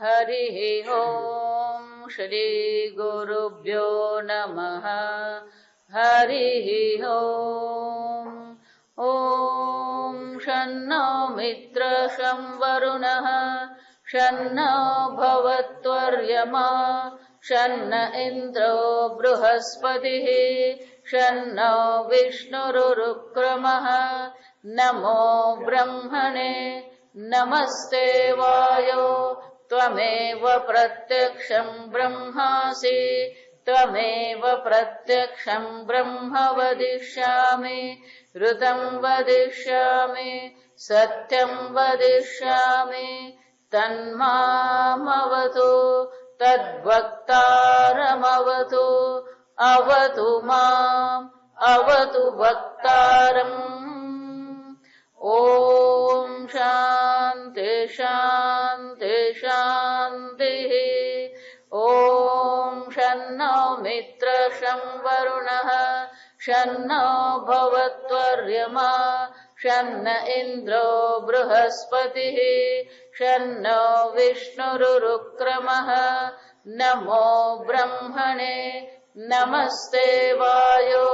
हरिः ॐ श्री गुरुभ्यो नमः हरिः ॐ शन्नो मित्र शं वरुणः शन्नो भवत्वर्यमा शन्न इन्द्रो बृहस्पतिः शन्नो विष्णुरुक्रमः नमो ब्रह्मणे नमस्ते वायो त्वमेव प्रत्यक्षं ब्रह्मासि त्वमेव प्रत्यक्षं ब्रह्म वदिष्यामि ऋतं वदिष्यामि सत्यं वदिष्यामि तन्मामवतु तद्वक्तारमवतु अवतु माम् अवतु वक्तारम् ॐ शान्ति शान्ति शान्तिः ॐ शन्नो मित्र शं वरुणः शन्नो भवत्वर्यमा शन्न इन्द्रो बृहस्पतिः शन्नो विष्णुरुक्रमः नमो ब्रह्मणे नमस्ते वायो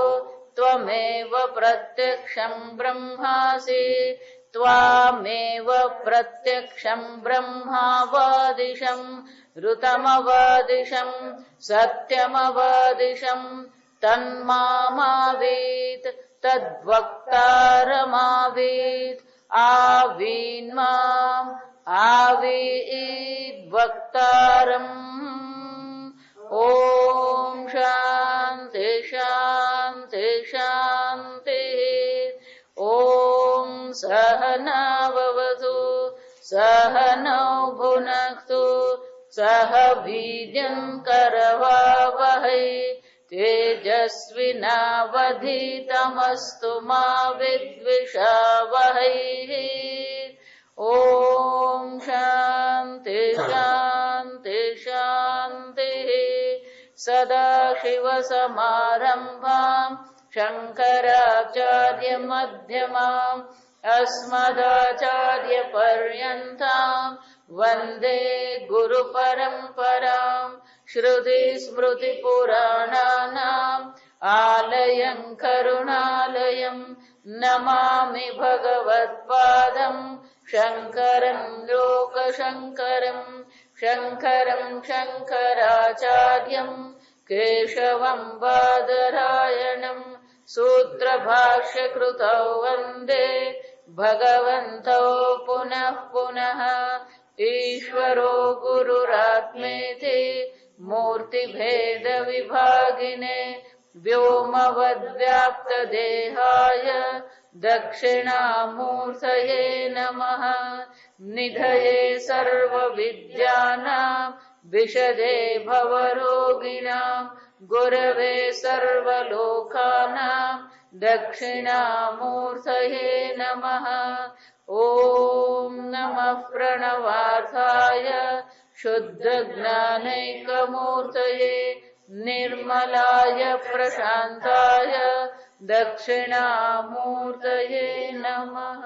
त्वमेव प्रत्यक्षं ब्रह्मासि त्वामेव प्रत्यक्षं ब्रह्मावादिशं ऋतमवादिशं सत्यमवादिशं तन्मामावीत् तद्वक्तारमावीत् आवीन्माम् आवीद्वक्तारम् ॐ शान्ति शान्ति शान्तिः ॐ सहनाववतु सहनौ भुनक्तु सह वीर्यं करवावहै तेजस्विनावधीतमस्तु मा विद्विषावहै ॐ शान्ति शान्ति शान्तिः सदाशिवसमारम्भाम् शङ्कराचार्यमध्यमाम् अस्मदाचार्यपर्यन्ताम् वन्दे गुरुपरम्पराम् श्रुतिस्मृतिपुराणानाम् आलयम् करुणालयम् नमामि भगवत्पादम् शङ्करम् लोकशङ्करम् शङ्करम् शङ्कराचार्यम् केशवम् बादरायणम् सूत्रभाष्यकृतौ वन्दे भगवन्तौ पुनः पुनः ईश्वरो गुरुरात्मेति मूर्तिभेदविभागिने व्योमवद्व्याप्तदेहाय दक्षिणामूर्तये नमः निधये सर्वविद्यानां विशदे भवरोगिणां गुरवे सर्वलोकानां दक्षिणामूर्तये नमः ॐ नमः प्रणवार्थाय शुद्धज्ञानैकमूर्तये निर्मलाय प्रशान्ताय दक्षिणामूर्तये नमः।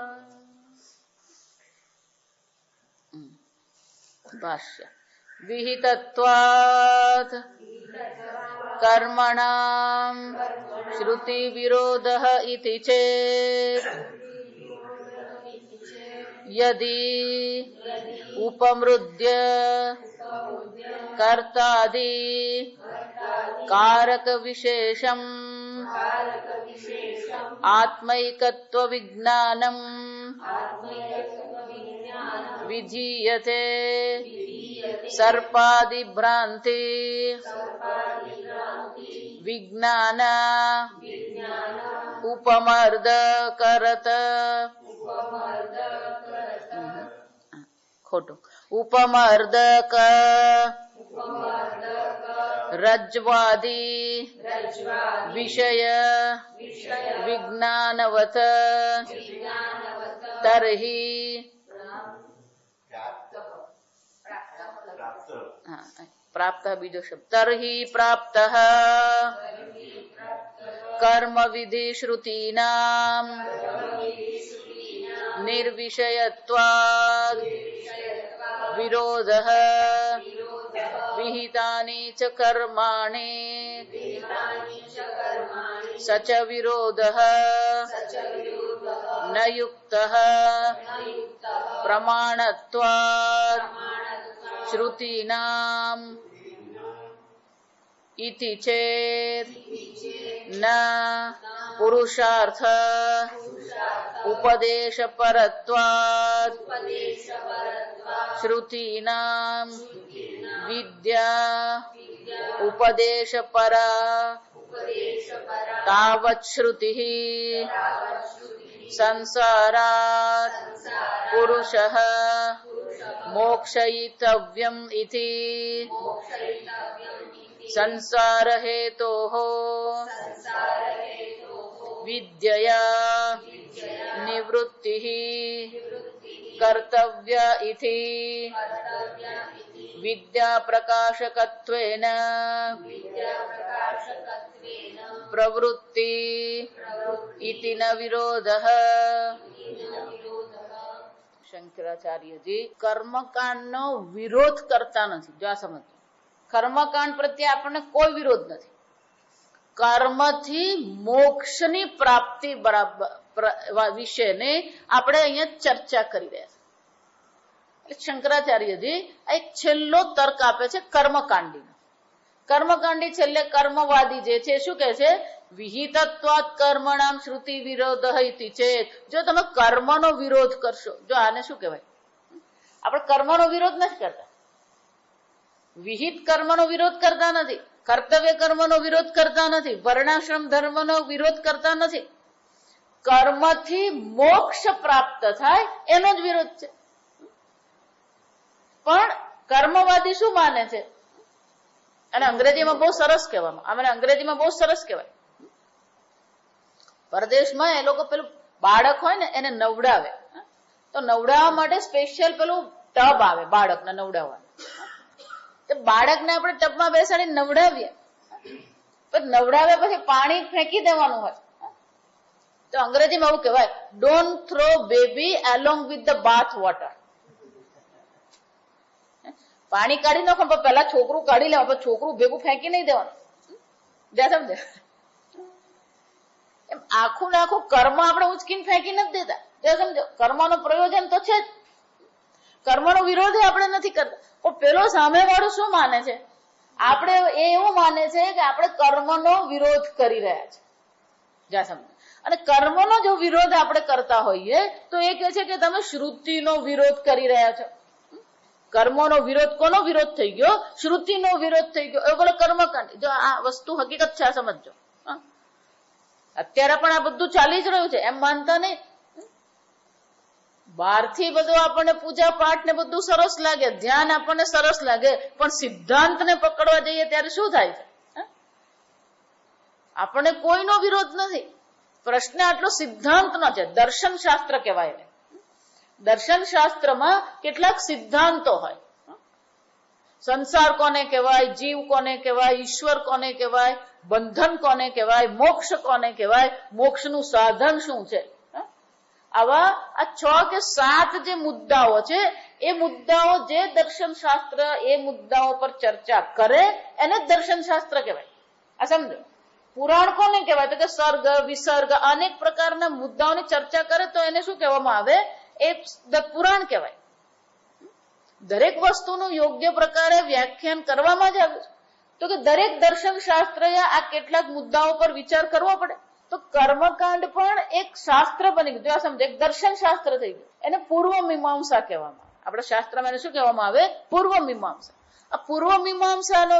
भाष्य विहितत्वात् कर्मणां श्रुतिविरोधः इति चेत् यदि उपमृद्य कर्तादि कारकविशेषम् आत्मैकत्वविज्ञानम् विधीयते सर्पादिभ्रान्ति विज्ञान उपमर्दकरत खोटो उपमर्दक रज्ज्वादि विषय विज्ञानवत तर्हि प्राप्तः बीजो शब्द तर्हि प्राप्तः कर्म विधि श्रुतीनां निर्विषयत्वात् વિરોધઃ વિહિતાની ચ કર્માણિ સ ચ વિરોધઃ ન યુક્તઃ પ્રમાણત્વાદ શ્રુતીનામ ઇતિ ચેત ન પુરુષાર્થ ઉપદેશ પરત્વાદ શ્રુતીનામ વિદ્યા ઉપદેશ પરા તાવત શ્રુતિઃ સંસારાત પુરુષઃ મોક્ષયિતવ્યમ ઇતિ સંસાર હેતોઃ વિદ્યયા નિવૃત્તિઃ કર્તવ્ય ઇતિ વિદ્યા પ્રકાશકત્વેન પ્રવૃત્તિ ઇતિ ન વિરોધઃ. શંકરાચાર્યજી કર્મકાંડનો વિરોધ કરતા નથી. જો આ સમજો, કર્મકાંડ પ્રત્યે આપણને કોઈ વિરોધ નથી. કર્મથી મોક્ષની પ્રાપ્તિ વિશેને આપણે અહીંયા ચર્ચા કરી રહ્યા છીએ. શંકરાચાર્યજી એક છેલ્લો તર્ક આપે છે કર્મકાંડીનો. કર્મકાંડી છેલ્લે કર્મવાદી જે છે શું કહે છે? વિહિતત્વાત કર્મણામ શ્રુતિ વિરોધ ઇતિ ચેત. જો તમે કર્મનો વિરોધ કરશો, જો આને શું કહેવાય? આપણે કર્મનો વિરોધ નથી કરતા, વિહિત કર્મનો વિરોધ કરતા નથી, કર્તવ્ય કર્મનો વિરોધ કરતા નથી, વર્ણાશ્રમ ધર્મનો વિરોધ કરતા નથી. કર્મથી મોક્ષ પ્રાપ્ત થાય એનો જ વિરોધ છે. પણ કર્મવાદી શું માને છે? અને અંગ્રેજીમાં બહુ સરસ કહેવામાં, આમને અંગ્રેજીમાં બહુ સરસ કહેવાય. પરદેશમાં એ લોકો પેલું બાળક હોય ને એને નવડાવે, તો નવડાવવા માટે સ્પેશિયલ પેલું ટબ આવે બાળકને નવડાવવાનું. બાળકને આપણે ટબમાં બેસાડી નવડાવીએ, પણ નવડાવ્યા પછી પાણી ફેંકી દેવાનું હોય. તો અંગ્રેજીમાં એવું કહેવાય, don't throw baby along with the bath water. પાણી કાઢી નાખો પણ પેલા છોકરું કાઢી લેવા, પણ છોકરું ભેગું ફેંકી નહીં દેવાનું. જ્યાં સમજે એમ આખું ને આખું કર્મ આપણે ઉચકીને ફેંકી નથી દેતા. જ્યાં સમજો કર્મનો પ્રયોજન તો છે જ, કર્મનો વિરોધ આપણે નથી કરતા. પણ પેલો સામે વાળો શું માને છે? આપણે એવું માને છે કે આપણે કર્મનો વિરોધ કરી રહ્યા છે. જ્યાં સમજો, અને કર્મનો જો વિરોધ આપણે કરતા હોઈએ તો એ કહે છે કે તમે શ્રુતિનો વિરોધ કરી રહ્યા છો. કર્મનો વિરોધ કોનો વિરોધ થઈ ગયો? શ્રુતિનો વિરોધ થઈ ગયો. એ બોલો કર્મકાંડ. જો આ વસ્તુ હકીકત છે, આ સમજો. અત્યારે પણ આ બધું ચાલી જ રહ્યું છે, એમ માનતા નહીં. બહારથી બધું આપણને પૂજા પાઠ ને બધું સરસ લાગે, ધ્યાન આપણને સરસ લાગે, પણ સિદ્ધાંત ને પકડવા જઈએ ત્યારે શું થાય છે? આપણને કોઈનો વિરોધ નથી. પ્રશ્ન આટલો સિદ્ધાંતનો છે. દર્શન શાસ્ત્ર કહેવાય. દર્શન શાસ્ત્રમાં કેટલાક સિદ્ધાંતો હોય. સંસાર કોને કહેવાય, જીવ કોને કહેવાય, ઈશ્વર કોને કહેવાય, બંધન કોને કહેવાય, મોક્ષ કોને કહેવાય, મોક્ષનું સાધન શું છે. આવા આ 6 કે 7 જે મુદ્દાઓ છે, એ મુદ્દાઓ જે દર્શન શાસ્ત્ર એ મુદ્દાઓ પર ચર્ચા કરે એને દર્શન શાસ્ત્ર કહેવાય. આ સમજો. પુરાણ કોને કહેવાય? તો કે સર્ગ વિસર્ગ અનેક પ્રકારના મુદ્દાઓની ચર્ચા કરે તો એને શું કહેવામાં આવે? એ પુરાણ કહેવાય. દરેક વસ્તુનું યોગ્ય પ્રકારે વ્યાખ્યાન કરવામાં જ આવ્યું છે. તો કે દરેક દર્શન શાસ્ત્રએ આ કેટલાક મુદ્દાઓ પર વિચાર કરવો પડે. તો કર્મકાંડ પણ એક શાસ્ત્ર બની ગયું. સમજો, એક દર્શન શાસ્ત્ર થઈ ગયું. એને પૂર્વ મીમાંસા કહેવામાં આવે. આપણા શાસ્ત્રમાં એને શું કહેવામાં આવે? પૂર્વ મીમાંસા. આ પૂર્વ મીમાંસાનો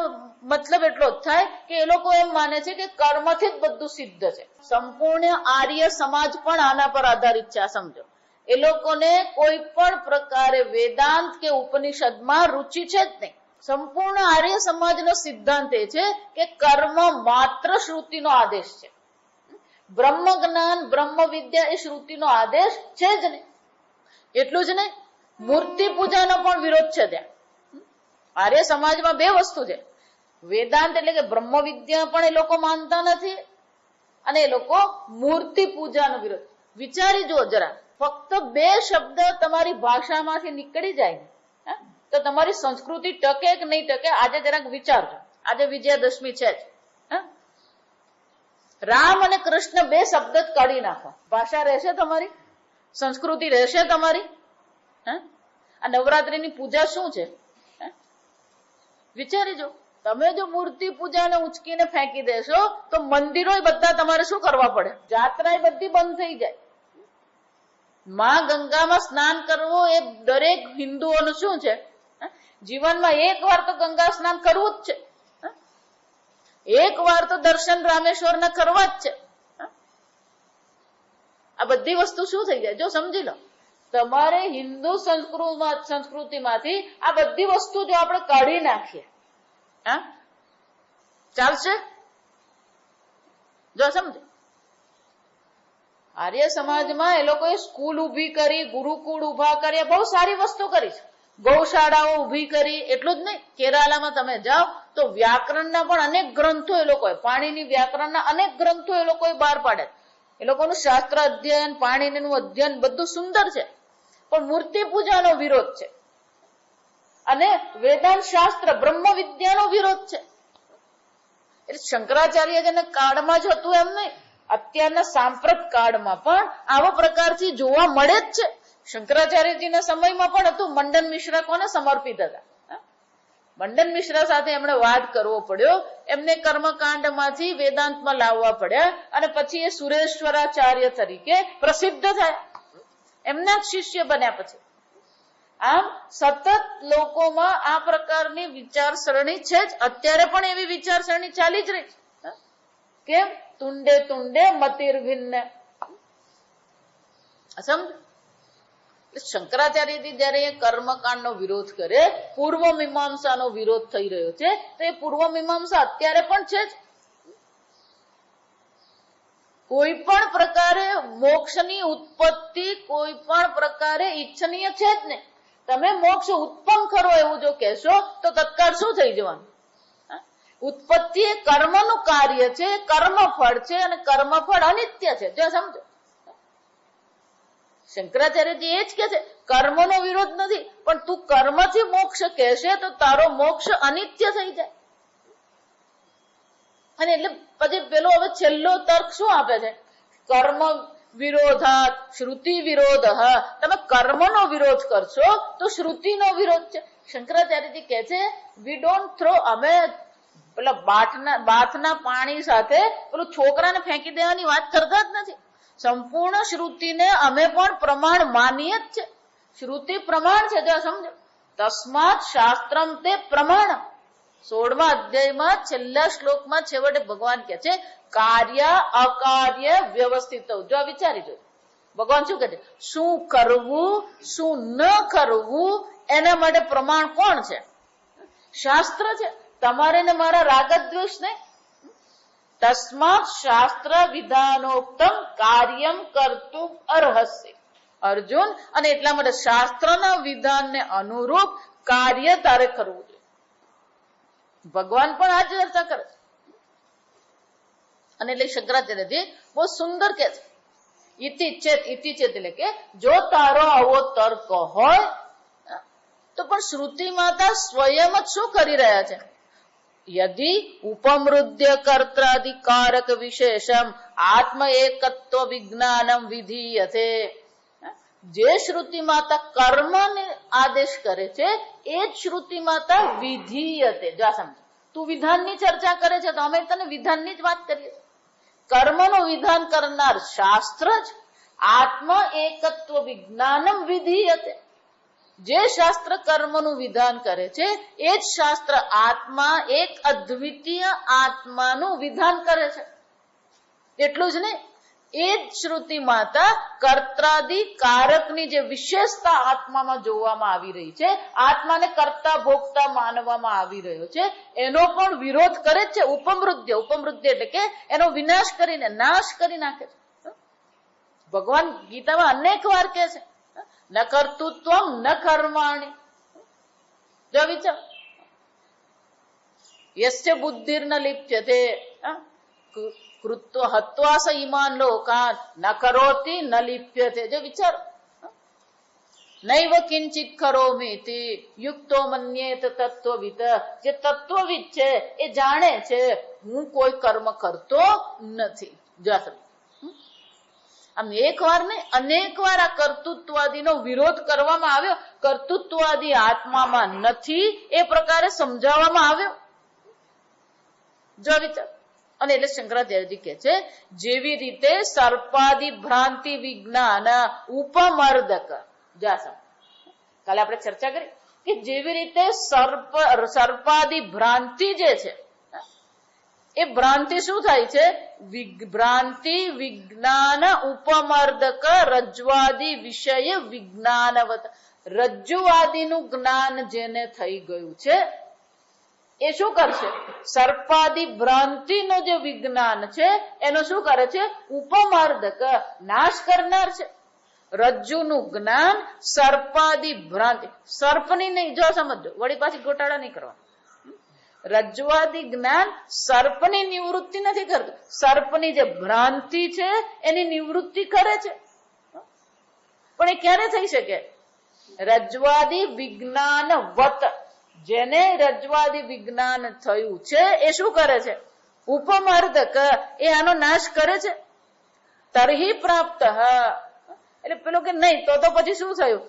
મતલબ એટલો જ થાય કે એ લોકો એમ માને છે કે કર્મથી જ બધું સિદ્ધ છે. સંપૂર્ણ આર્ય સમાજ પણ આના પર આધારિત છે. આ સમજો, એ લોકોને કોઈ પણ પ્રકારે વેદાંત કે ઉપનિષદમાં રુચિ છે જ નહીં. સંપૂર્ણ આર્ય સમાજનો સિદ્ધાંત એ છે કે કર્મ માત્ર શ્રુતિનો આદેશ છે. બ્રહ્મ જ્ઞાન બ્રહ્મ વિદ્યા એ શ્રુતિનો આદેશ છે જ નહીં. એટલું જ નહીં, મૂર્તિ પૂજાનો પણ વિરોધ છે ત્યાં. આર્ય સમાજમાં 2 વસ્તુ છે. વેદાંત એટલે કે બ્રહ્મ વિદ્યા પણ એ લોકો માનતા નથી, અને એ લોકો મૂર્તિ પૂજાનો વિરોધ. વિચારી જુઓ જરા, ફક્ત 2 શબ્દ તમારી ભાષામાંથી નીકળી જાય તો તમારી સંસ્કૃતિ ટકે કે નહીં ટકે આજે જરાક વિચારજો. આજે વિજયાદશમી છે જ. રામ અને કૃષ્ણ બે શબ્દ જ કાઢી નાખો, ભાષા રહેશે તમારી? સંસ્કૃતિ રહેશે તમારી? આ નવરાત્રીની પૂજા શું છે? વિચારીજો. તમે જો મૂર્તિ પૂજાને ઉચકીને ફેંકી દેશો તો મંદિરો બધા તમારે શું કરવા પડે? જાત્રા બધી બંધ થઈ જાય. માં ગંગામાં સ્નાન કરવું એ દરેક હિન્દુઓનું શું છે? જીવનમાં એક વાર તો ગંગા સ્નાન કરવું જ છે. એક વાર તો દર્શન રામેશ્વરના કરવા જ છે. આ બધી વસ્તુ શું થઈ જાય? જો સમજી લો, તમારે હિન્દુ સંસ્કૃતિમાંથી આ બધી વસ્તુ જો આપણે કાઢી નાખીએ, ચાલશે? જો સમજો, આર્ય સમાજમાં એ લોકોએ સ્કૂલ ઉભી કરી, ગુરુકુળ ઉભા કર્યા, બહુ સારી વસ્તુ કરી છે. ગૌશાળાઓ ઉભી કરી. એટલું જ નહીં, કેરાલામાં તમે જાઓ તો વ્યાકરણના પણ અનેક ગ્રંથો એ લોકોએ, પાણીની વ્યાકરણના અનેક ગ્રંથો એ લોકોએ બહાર પાડે. એ લોકોનું શાસ્ત્ર અધ્યયન, પાણીનું અધ્યયન બધું સુંદર છે. પણ મૂર્તિ પૂજાનો વિરોધ છે અને વેદાંત શાસ્ત્ર, બ્રહ્મ વિદ્યાનો વિરોધ છે. એટલે શંકરાચાર્યજીના કાળમાં જ હતું એમ નહીં, અત્યારના સાંપ્રત કાળમાં પણ આવા પ્રકારથી જોવા મળે જ છે. શંકરાચાર્યજીના સમયમાં પણ હતું. મંડન મિશ્રા કોને સમર્પિત હતા? મંડન મિશ્રા સાથે એમણે વાદ કરવો પડ્યો. એમને કર્મકાંડમાંથી વેદાંતમાં લાવવા પડ્યા અને પછી એ સુરેશ્વરાચાર્ય તરીકે પ્રસિદ્ધ થયા. એમના જ શિષ્ય બન્યા પછી. આમ સતત લોકોમાં આ પ્રકારની વિચારસરણી છે જ. અત્યારે પણ એવી વિચારસરણી ચાલી જ રહી છે. કેમ? તુંડે તુંડે મતિર ભિન્ન. સમજ? શંકરાચાર્યજી જયારે કર્મકાંડનો વિરોધ કરે, પૂર્વ મીમાંસાનો વિરોધ થઈ રહ્યો છે, તો એ પૂર્વ મીમાંસા અત્યારે પણ છે જ. કોઈ પણ પ્રકારે મોક્ષની ઉત્પત્તિ કોઈ પણ પ્રકારે ઈચ્છનીય છે જ નહીં. તમે મોક્ષ ઉત્પન્ન કરો એવું જો કહેશો તો તત્કાળ શું થઈ જવાનું? ઉત્પત્તિ એ કર્મનું કાર્ય છે, કર્મફળ છે અને કર્મફળ અનિત્ય છે. જો સમજો, શંકરાચાર્યજી એ જ કે છે કર્મનો વિરોધ નથી, પણ તું કર્મથી મોક્ષ કહેશે તો તારો મોક્ષ અનિત્ય થઈ જાય. અને એટલે પછી પેલો હવે છેલ્લો તર્ક શું આપે છે? કર્મ વિરોધાત શ્રુતિ વિરોધ. તમે કર્મનો વિરોધ કરશો તો શ્રુતિનો વિરોધ છે. શંકરાચાર્યજી કહે છે વી ડોન્ટ થ્રો, અમે પેલા બાથના પાણી સાથે પેલું છોકરાને ફેંકી દેવાની વાત કરતા જ નથી. સંપૂર્ણ શ્રુતિને અમે પણ પ્રમાણ માનીએ જ છે. શ્રુતિ પ્રમાણ છે. જો સમજો, તસ્માત શાસ્ત્રમ તે પ્રમાણ. 16મા અધ્યાયમાં છેલ્લા શ્લોકમાં છેવટે ભગવાન કહે છે કાર્ય અકાર્ય વ્યવસ્થિત. જો વિચારી જો, ભગવાન શું કહે છે? શું કરવું શું ન કરવું એના માટે પ્રમાણ કોણ છે? શાસ્ત્ર છે. તમારે ને મારા રાગદ્વેષ નહીં. તસ્માત શાસ્ત્ર વિધાનોક્તમ કાર્યમ કર્તુમ અર્હસ્ય. અર્જુન, અને એટલા માટે શાસ્ત્રના વિધાનને અનુરૂપ કાર્ય તારે કરવું જોઈએ. ભગવાન પણ આ ચર્ચા કરે છે. અને એટલે શંકરાચાર્યજી બહુ સુંદર કે છે ઇતિ ચેત એટલે કે જો તારો આવો તર્ક હોય તો પણ શ્રુતિ માતા સ્વયં જ શું કરી રહ્યા છે? યદિ ઉપમૃદ્ય કર્ત્રાધિકારક વિશેષમ આત્મ એકત્વ વિજ્ઞાનમ વિધીયતે. જે શ્રુતિ માતા કર્મને આદેશ કરે છે એ જ શ્રુતિ માતા વિધીયતે. જા સમજ, તું વિધાનની ચર્ચા કરે છે તો અમે તને વિધાનની જ વાત કરીએ. કર્મનું વિધાન કરનાર શાસ્ત્ર જ આત્મ એકત્વ વિજ્ઞાનમ વિધીયતે. જે શાસ્ત્ર કર્મનું વિધાન કરે છે એ જ શાસ્ત્ર આત્મા એક અદ્વિતીય આત્માનું વિધાન કરે છે. એટલું જ નહીં, એ જ શ્રુતિ માતા કર્ત્રાદિ કારકની જે વિશેષતા આત્મામાં જોવામાં આવી રહી છે, આત્માને કર્તા ભોગતા માનવામાં આવી રહ્યો છે, એનો પણ વિરોધ કરે છે. ઉપમૃદ્ય એટલે કે એનો વિનાશ કરીને, નાશ કરી નાખે છે. ભગવાન ગીતામાં અનેક વાર કહે છે ન કર્તૃત્વમ ન કર્માણિ. જો વિચાર, યસ્ય બુદ્ધિર ન લિપ્યતે કૃત્વ હત્વા સ ઈમાન લોકાન ન કરોતિ ન લિપ્યતે. જો વિચાર, નૈવ કિંચિત કરોમિ તે યુક્તો મન્યેત તત્વવિદ. જે તત્વવિદ છે એ જાણે છે હું કોઈ કર્મ કરતો નથી. આમ એક વાર ને અનેક વાર આ કર્તૃત્વાદીનો વિરોધ કરવામાં આવ્યો. કર્તૃત્વાદી આત્મામાં નથી એ પ્રકારે સમજાવવામાં આવ્યો. જો વિચાર. અને એટલે શંકરાચાર્યજી કહે છે જેવી રીતે સર્પાદી ભ્રાંતિ વિજ્ઞાન ઉપમર્દક. કાલે આપણે ચર્ચા કરી કે જેવી રીતે સર્પાદી ભ્રાંતિ જે છે એ ભ્રાંતિ શું થાય છે? ભ્રાંતિ વિજ્ઞાન ઉપમર્દક રજ્જવાદી વિષય વિજ્ઞાનવત. રજ્જુવાદીનું જ્ઞાન જેને થઈ ગયું છે એ શું કરશે? સર્પાદી ભ્રાંતિનો જે વિજ્ઞાન છે એનો શું કરે છે? ઉપમર્દક, નાશ કરનાર છે. રજ્જુનું જ્ઞાન સર્પાદી ભ્રાંતિ, સર્પની નહીં, જો સમજો, વળી પાછી ગોટાળા નહીં કરવા. રજ્જુવાદી જ્ઞાન સર્પની નિવૃત્તિ નથી કરતું, સર્પની જે ભ્રાંતિ છે એની નિવૃત્તિ કરે છે. પણ એ ક્યારે થઈ શકે? રજ્જવાદી વિજ્ઞાન વત, જેને રજ્જવાદી વિજ્ઞાન થયું છે એ શું કરે છે? ઉપમર્દક, એ આનો નાશ કરે છે. તરહી પ્રાપ્ત, એટલે પેલો કે નહીં તો પછી શું થયું?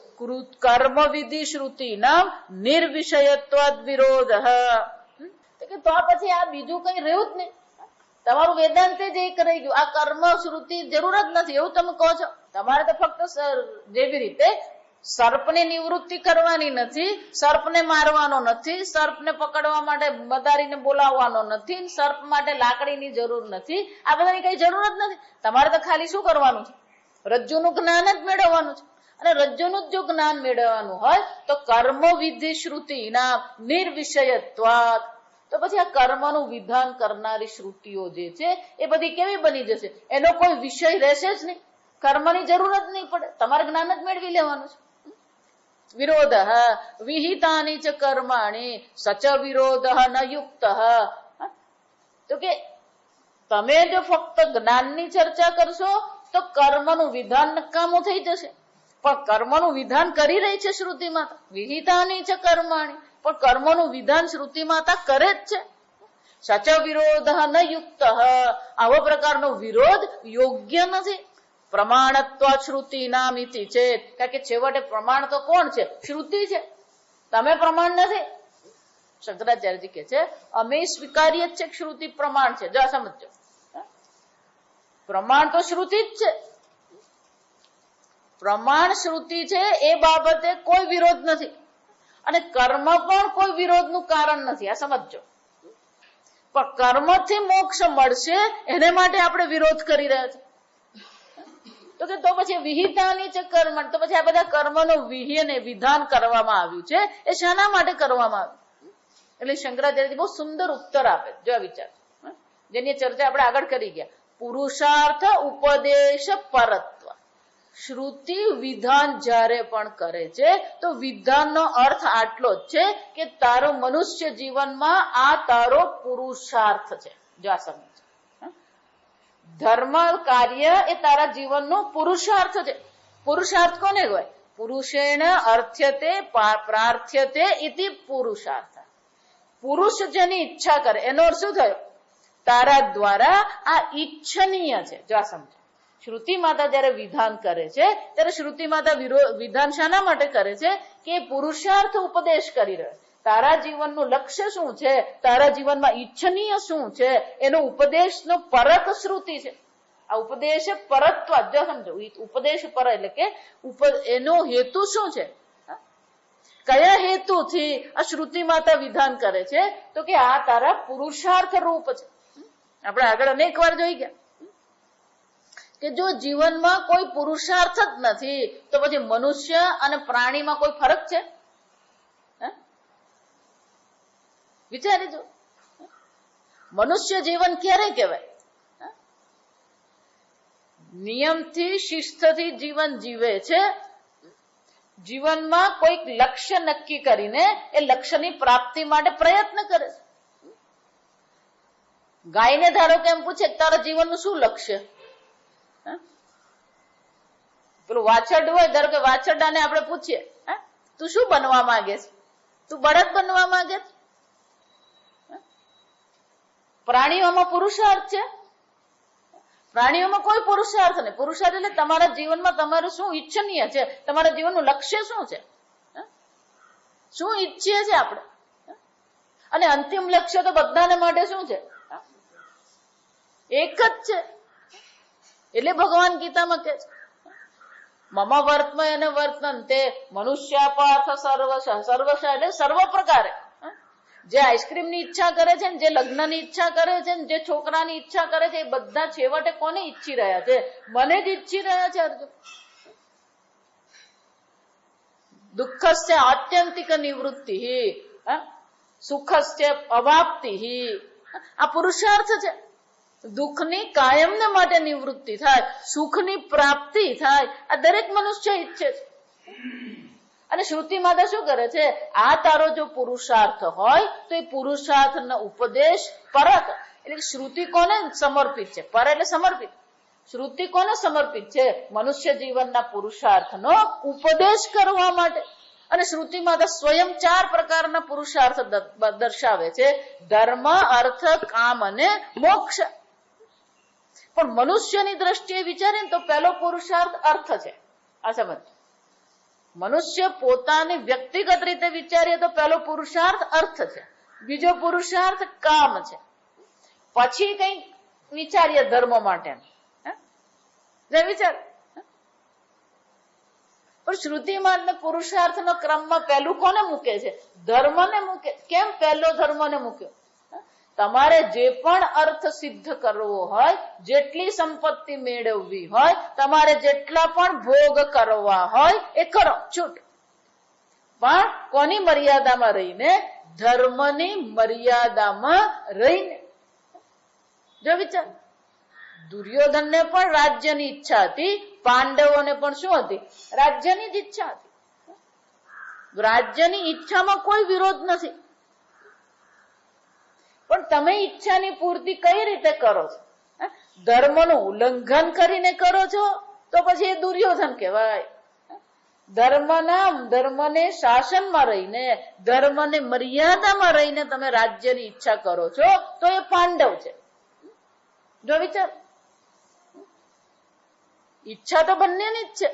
કર્મ વિધિ શ્રુતિ નામ નિર્વિષયત્વાદ વિરોધ. કે તો પછી આ બીજું કઈ રહ્યું જ નહીં. તમારું વેદાંત જ એક રહી ગયું. આ કર્મ શ્રુતિ જરૂર જ નથી એવું તમે કહો છો. તમારે તો ફક્ત જેવી રીતે સર્પની નિવૃત્તિ કરવાની નથી, સર્પને મારવાનો નથી, સર્પને પકડવા માટે મદારીને બોલાવવાનો નથી, સર્પ માટે લાકડીની જરૂર નથી, આ બધાની કઈ જરૂર જ નથી. તમારે તો ખાલી શું કરવાનું છે? રજ્જુનું જ્ઞાન જ મેળવવાનું છે. અને રજ્જુનું જ જો જ્ઞાન મેળવવાનું હોય તો કર્મ વિધિ શ્રુતિ ના નિર્વિષયત્વાદ, તો પછી આ કર્મનું વિધાન કરનારી શ્રુતિઓ જે છે એ બધી કેવી બની જશે? એનો કોઈ વિષય રહેશે જ નહીં, કર્મની જરૂર જ નહીં પડે, તમારે જ્ઞાન જ મેળવી લેવાનું છે. વિરોધ વિહિતાની ચ કર્માણી સચ વિરોધ ન યુક્ત. તો કે તમે જો ફક્ત જ્ઞાનની ચર્ચા કરશો તો કર્મનું વિધાન નકામું થઈ જશે. પણ કર્મનું વિધાન કરી રહી છે શ્રુતિ માતા, વિહિતાની ચ કર્માણી, પણ કર્મનું વિધાન શ્રુતિ માતા કરે જ છે. સચ વિરોધ ન યુક્ત, આવો પ્રકારનો વિરોધ યોગ્ય નથી. પ્રમાણત્વ શ્રુતિ નામ ઇતિ છે, કારણ કે છેવટે પ્રમાણ તો કોણ છે? શ્રુતિ છે, તમે પ્રમાણ નથી. શંકરાચાર્યજી કહે છે અમે સ્વીકાર્ય જ છે શ્રુતિ પ્રમાણ છે. જો સમજો, પ્રમાણ તો શ્રુતિ જ છે, પ્રમાણ શ્રુતિ છે, એ બાબતે કોઈ વિરોધ નથી. અને કર્મ પણ કોઈ વિરોધનું કારણ નથી, આ સમજો. પણ કર્મથી મોક્ષ મળશે એને માટે આપણે વિરોધ કરી રહ્યા છીએ. તો કે તો પછી વિહિતાની છે કર્મ, તો પછી આ બધા કર્મનો વિહિને વિધાન કરવામાં આવ્યું છે એ શાના માટે કરવામાં આવ્યું? એટલે શંકરાચાર્ય બહુ સુંદર ઉત્તર આપે. જો વિચાર, જેની ચર્ચા આપણે આગળ કરી ગયા. પુરુષાર્થ ઉપદેશ પરત્વ. શ્રુતિ વિધાન જ્યારે પણ કરે છે તો વિધાનનો અર્થ આટલો જ છે કે તારો મનુષ્ય જીવનમાં આ તારો પુરુષાર્થ છે. જો આ સમજ, ધર્મ કાર્ય એ તારા જીવનનો પુરુષાર્થ છે. પુરુષાર્થ કોને કહેવાય? પુરુષેણ અર્થ્યતે પ્રાર્થ્યતે ઇતિ પુરુષાર્થ. પુરુષ જેની ઈચ્છા કરે એનો અર્થ શું થયો? તારા દ્વારા આ ઈચ્છનીય છે. જો આ સમજો, શ્રુતિ માતા જયારે વિધાન કરે છે ત્યારે શ્રુતિ માતા વિધાન શાના માટે કરે છે? કે પુરુષાર્થ ઉપદેશ કરી રહ્યો. તારા જીવનનું લક્ષ્ય શું છે, તારા જીવનમાં ઈચ્છનીય શું છે, એનો ઉપદેશનો પરક શ્રુતિ છે. આ ઉપદેશ પરત્વ, જો સમજો, ઉપદેશ પર એટલે કે એનો હેતુ શું છે? કયા હેતુથી આ શ્રુતિ માતા વિધાન કરે છે? તો કે આ તારા પુરુષાર્થ રૂપ છે. આપણે આગળ અનેક વાર જોઈ ગયા કે જો જીવનમાં કોઈ પુરુષાર્થ જ નથી તો પછી મનુષ્ય અને પ્રાણીમાં કોઈ ફરક છે? વિચારી જો, મનુષ્ય જીવન ક્યારે કહેવાય? નિયમથી શિસ્તથી જીવન જીવે છે, જીવનમાં કોઈક લક્ષ્ય નક્કી કરીને એ લક્ષ્યની પ્રાપ્તિ માટે પ્રયત્ન કરે છે. ગાયને ધારો કે એમ પૂછે તારા જીવનનું શું લક્ષ્ય? પેલું વાછરડું હોય, ધારો કે વાછરડાને આપણે પૂછીએ, તું શું બનવા માંગે છે? તું બળદ બનવા માંગે છે? પ્રાણીઓમાં પુરુષાર્થ છે? પ્રાણીઓમાં કોઈ પુરુષાર્થ નહીં. પુરુષાર્થ એટલે તમારા જીવનમાં તમારું શું ઈચ્છનીય છે, તમારા જીવનનું લક્ષ્ય શું છે, શું ઈચ્છીએ છીએ આપણે, અને અંતિમ લક્ષ્ય તો બધાને માટે શું છે? એક જ છે. એટલે ભગવાન ગીતામાં કહે છે, મમ વર્તમય અને વર્તન તે મનુષ્યાપાર્થ સર્વશ. સર્વશ એટલે સર્વ પ્રકારે. જે આઈસ્ક્રીમ ની ઈચ્છા કરે છે ને, જે લગ્ન ની ઈચ્છા કરે છે ને, જે છોકરાની ઈચ્છા કરે છે, એ બધા છેવટે કોને ઈચ્છી રહ્યા છે? મને જ ઈચ્છી રહ્યા છે અર્જુન. દુઃખસ્ય આત્યંતિક નિવૃત્તિ, સુખસ્ય અવાપ્તિ. આ પુરુષાર્થ છે. દુઃખની કાયમને માટે નિવૃત્તિ થાય, સુખની પ્રાપ્તિ થાય, આ દરેક મનુષ્ય ઈચ્છે છે. અને શ્રુતિ માતા શું કરે છે? આ તારો જો પુરુષાર્થ હોય તો એ પુરુષાર્થનો ઉપદેશ પરત, એટલે શ્રુતિ કોને સમર્પિત છે? પર એટલે સમર્પિત. શ્રુતિ કોને સમર્પિત છે? મનુષ્ય જીવનના પુરુષાર્થનો ઉપદેશ કરવા માટે. અને શ્રુતિ માતા સ્વયં 4 પ્રકારના પુરુષાર્થ દર્શાવે છે: ધર્મ, અર્થ, કામ અને મોક્ષ. પણ મનુષ્યની દ્રષ્ટિએ વિચારીએ તો પહેલો પુરુષાર્થ અર્થ છે. આ સમજ. મનુષ્ય પોતાની વ્યક્તિગત રીતે વિચારીએ તો પહેલો પુરુષાર્થ અર્થ છે, બીજો પુરુષાર્થ કામ છે, પછી કઈ વિચારીએ ધર્મ માટે વિચાર. પણ શ્રુતિમાં પુરુષાર્થનો ક્રમમાં પહેલું કોને મૂકે છે? ધર્મને મૂકે. કેમ પહેલો ધર્મને મૂક્યો? તમારે જે પણ અર્થ સિદ્ધ કરવો હોય, જેટલી સંપત્તિ મેળવવી હોય, તમારે જેટલા પણ ભોગ કરવા હોય એ કરો, છૂટ. પણ કોની મર્યાદામાં રહીને? ધર્મની મર્યાદામાં રહીને. જો વિચાર, દુર્યોધનને પણ રાજ્યની ઈચ્છા હતી, પાંડવોને પણ શું હતી? રાજ્યની જ ઈચ્છા હતી. રાજ્યની ઈચ્છામાં કોઈ વિરોધ નથી. પણ તમે ઈચ્છાની પૂર્તિ કઈ રીતે કરો છો? ધર્મનું ઉલ્લંઘન કરીને કરો છો તો પછી એ દુર્યોધન કહેવાય. ધર્મને શાસનમાં રહીને, ધર્મને મર્યાદામાં રહીને તમે રાજ્યની ઈચ્છા કરો છો તો એ પાંડવ છે. જો વિચાર, ઈચ્છા તો બંનેની જ છે,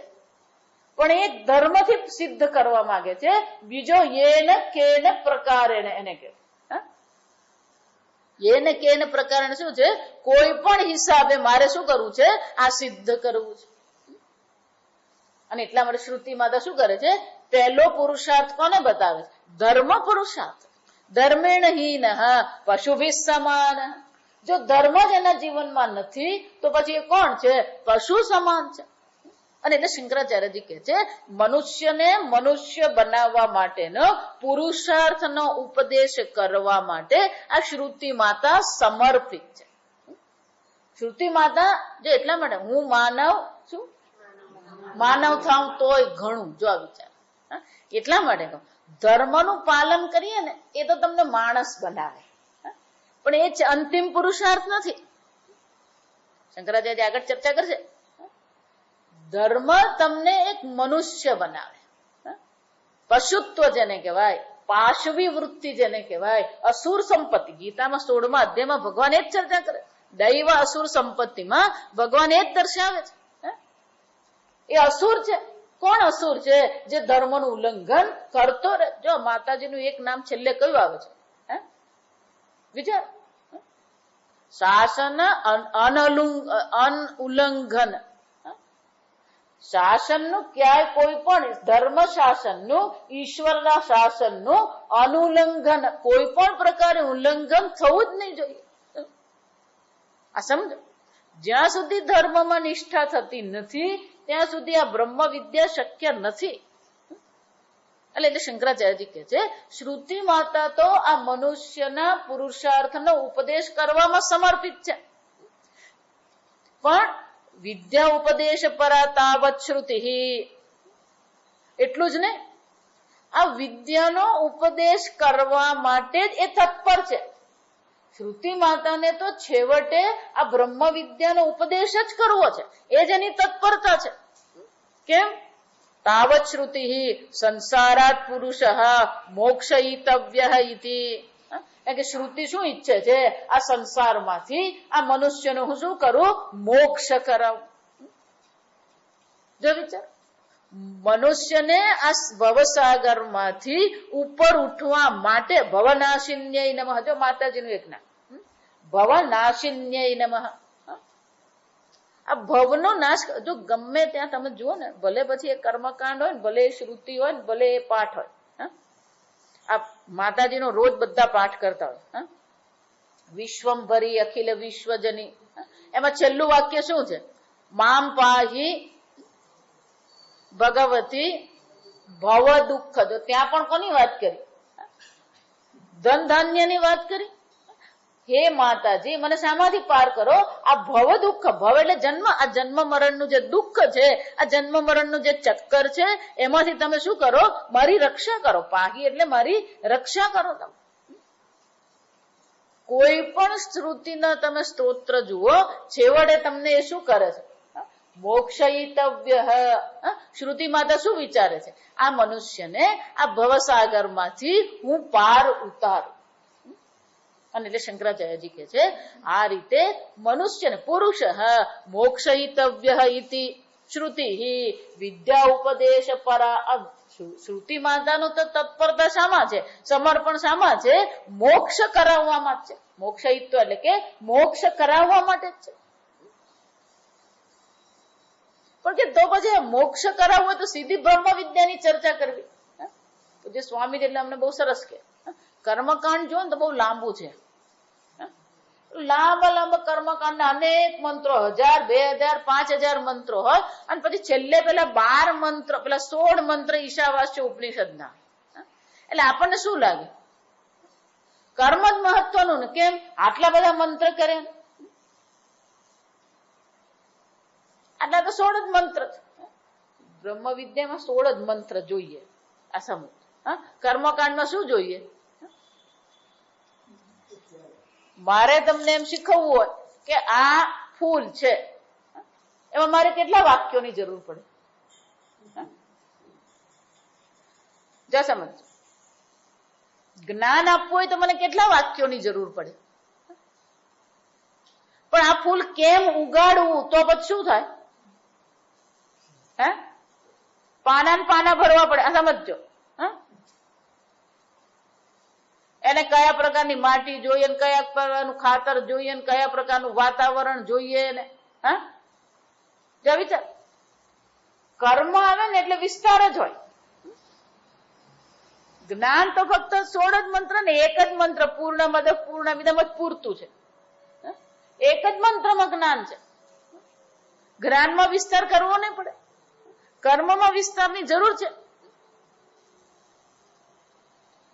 પણ એક ધર્મથી સિદ્ધ કરવા માંગે છે, બીજો યેન કેન પ્રકારે એને કહે. એને કેન પ્રકારે શું છે? કોઈ પણ હિસાબે મારે શું કરવું છે? આ સિદ્ધ કરવું છે. અને એટલા માટે શ્રુતિ માતા શું કરે છે? પહેલો પુરુષાર્થ કોને બતાવે છે? ધર્મ પુરુષાર્થ. ધર્મેણ હીન પશુભિ સમાન. જો ધર્મ જ એના જીવનમાં નથી તો પછી એ કોણ છે? પશુ સમાન છે. અને એટલે શંકરાચાર્યજી કહે છે, મનુષ્યને મનુષ્ય બનાવવા માટેનો પુરુષાર્થનો ઉપદેશ કરવા માટે આ શ્રુતિ માતા સમર્પિત છે. શ્રુતિ માતા જો એટલા માટે, હું માનવ છું, માનવ થાવ તોય ઘણું. જો આ વિચાર, એટલા માટે કહું, ધર્મનું પાલન કરીએ ને એ તો તમને માણસ બનાવે, પણ એ અંતિમ પુરુષાર્થ નથી. શંકરાચાર્ય આગળ ચર્ચા કરશે. ધર્મ તમને એક મનુષ્ય બનાવે. પશુત્વ જેને કહેવાય, પાશવી વૃત્તિ જેને કહેવાય, અસુર સંપત્તિ. ગીતામાં 16મા અધ્યાયમાં ભગવાન એ જ ચર્ચા કરે. દૈવ અસુર સંપત્તિમાં ભગવાન એ જ દર્શાવે છે. એ અસુર છે. કોણ અસુર છે? જે ધર્મનું ઉલ્લંઘન કરતો રહે. જો માતાજીનું એક નામ છેલ્લે કયું આવે છે? વિચાર, શાસન અનુલ્લંઘન. શાસનનું ક્યાંય કોઈ પણ ધર્મ શાસનનું, ઈશ્વરના શાસનનું અનુલ્લંઘન, કોઈ પણ પ્રકારે ઉલ્લંઘન થવું જ નહીં જોઈએ. આ સમજો. જ્યાં સુધી ધર્મમાં નિષ્ઠા થતી નથી ત્યાં સુધી આ બ્રહ્મ વિદ્યા શક્ય નથી. એટલે શંકરાચાર્યજી કહે છે, શ્રુતિ માતા તો આ મનુષ્યના પુરુષાર્થનો ઉપદેશ કરવામાં સમર્પિત છે. પણ વિદ્યા ઉપદેશ પરા તાવત શ્રુતિ. એટલું જ નહીં, આ વિદ્યાનો ઉપદેશ કરવા માટે જ એ તત્પર છે. શ્રુતિ માતાને તો છેવટે આ બ્રહ્મ વિદ્યાનો ઉપદેશ જ કરવો છે, એ જ એની તત્પરતા છે. કેમ? તાવત શ્રુતિ સંસારાત પુરુષ મોક્ષયિતવ્ય ઇતિ. કે શ્રુતિ શું ઈચ્છે છે? આ સંસારમાંથી આ મનુષ્યનું હું શું કરું? મોક્ષ કરાવું. જો વિચાર, મનુષ્યને આ ભવસાગર માંથી ઉપર ઉઠવા માટે ભવનાશિન્યય નમઃ. જો માતાજીનું એક નામ ભવનાશિન્યય નમઃ. આ ભવનો નાશ. જો ગમે ત્યાં તમે જુઓ ને, ભલે પછી એ કર્મકાંડ હોય ને, ભલે એ શ્રુતિ હોય ને, ભલે એ પાઠ હોય, આ માતાજીનો રોજ બધા પાઠ કરતા હોય, વિશ્વંભરી અખિલ વિશ્વજની, એમાં છેલ્લું વાક્ય શું છે? મામ પાહી ભગવતી ભવ દુઃખ. જો ત્યાં પણ કોની વાત કરી? ધન ધાન્યની વાત કરી. હે માતાજી, મને શામાંથી પાર કરો? આ ભવ દુઃખ. ભવ એટલે જન્મ. આ જન્મ મરણનું જે દુઃખ છે, આ જન્મ મરણનું જે ચક્કર છે, એમાંથી તમે શું કરો? મારી રક્ષા કરો. પાહી એટલે મારી રક્ષા કરો. તમે કોઈ પણ શ્રુતિના તમે સ્તોત્ર જુઓ, છેવટે તમને એ શું કરે છે? મોક્ષયિતવ્ય. શ્રુતિ માતા શું વિચારે છે? આ મનુષ્યને આ ભવસાગર માંથી હું પાર ઉતારું. અને એટલે શંકરાચાર્યજી કે છે આ રીતે મનુષ્યને પુરુષ મોક્ષયિતવ્ય ઇતિ શ્રુતિ વિદ્યા ઉપદેશ પરા. શ્રુતિ માતાનું તો તત્પરતા શામાં છે? સમર્પણ શામાં છે? મોક્ષ કરાવવામાં જ છે. મોક્ષયિત્વ એટલે કે મોક્ષ કરાવવા માટે જ છે. પણ કે તો પછી મોક્ષ કરાવવું હોય તો સીધી બ્રહ્મ વિદ્યાની ચર્ચા કરવી. તો જે સ્વામી એટલે અમને બહુ સરસ કે કર્મકાંડ જો ને તો બહુ લાંબુ છે. લાંબા લાંબા કર્મકાંડ ના અનેક મંત્રો, 1000, 2000, 5000 મંત્રો હોય, અને પછી છેલ્લે પેલા 12 મંત્ર, પેલા 16 મંત્ર ઈશાવાસ્ય ઉપનિષદના. એટલે આપણને શું લાગે? કર્મ જ મહત્વનું ને. કેમ આટલા બધા મંત્ર કરે? આટલા તો 16 જ મંત્ર. બ્રહ્મ વિદ્યામાં 16 જ મંત્ર જોઈએ. આ સમજ. કર્મકાંડમાં શું જોઈએ? મારે તમને એમ શીખવવું હોય કે આ ફૂલ છે, એમાં મારે કેટલા વાક્યોની જરૂર પડે? જા સમજ. જ્ઞાન આપવું હોય તો મને કેટલા વાક્યોની જરૂર પડે? પણ આ ફૂલ કેમ ઉગાડવું તો પછી શું થાય? પાના ને પાના ભરવા પડે. સમજો. એને કયા પ્રકારની માટી જોઈએ, ને કયા પ્રકારનું ખાતર જોઈએ, ને કયા પ્રકારનું વાતાવરણ જોઈએ ને. જો વિચાર, કર્મ આવે ને એટલે વિસ્તાર જ હોય. જ્ઞાન તો ફક્ત 16 જ મંત્ર ને એક જ મંત્ર પૂર્ણમદ પૂર્ણમિદમ જ પૂરતું છે. એક જ મંત્રમાં જ્ઞાન છે. જ્ઞાનમાં વિસ્તાર કરવો નહીં પડે. કર્મમાં વિસ્તારની જરૂર છે.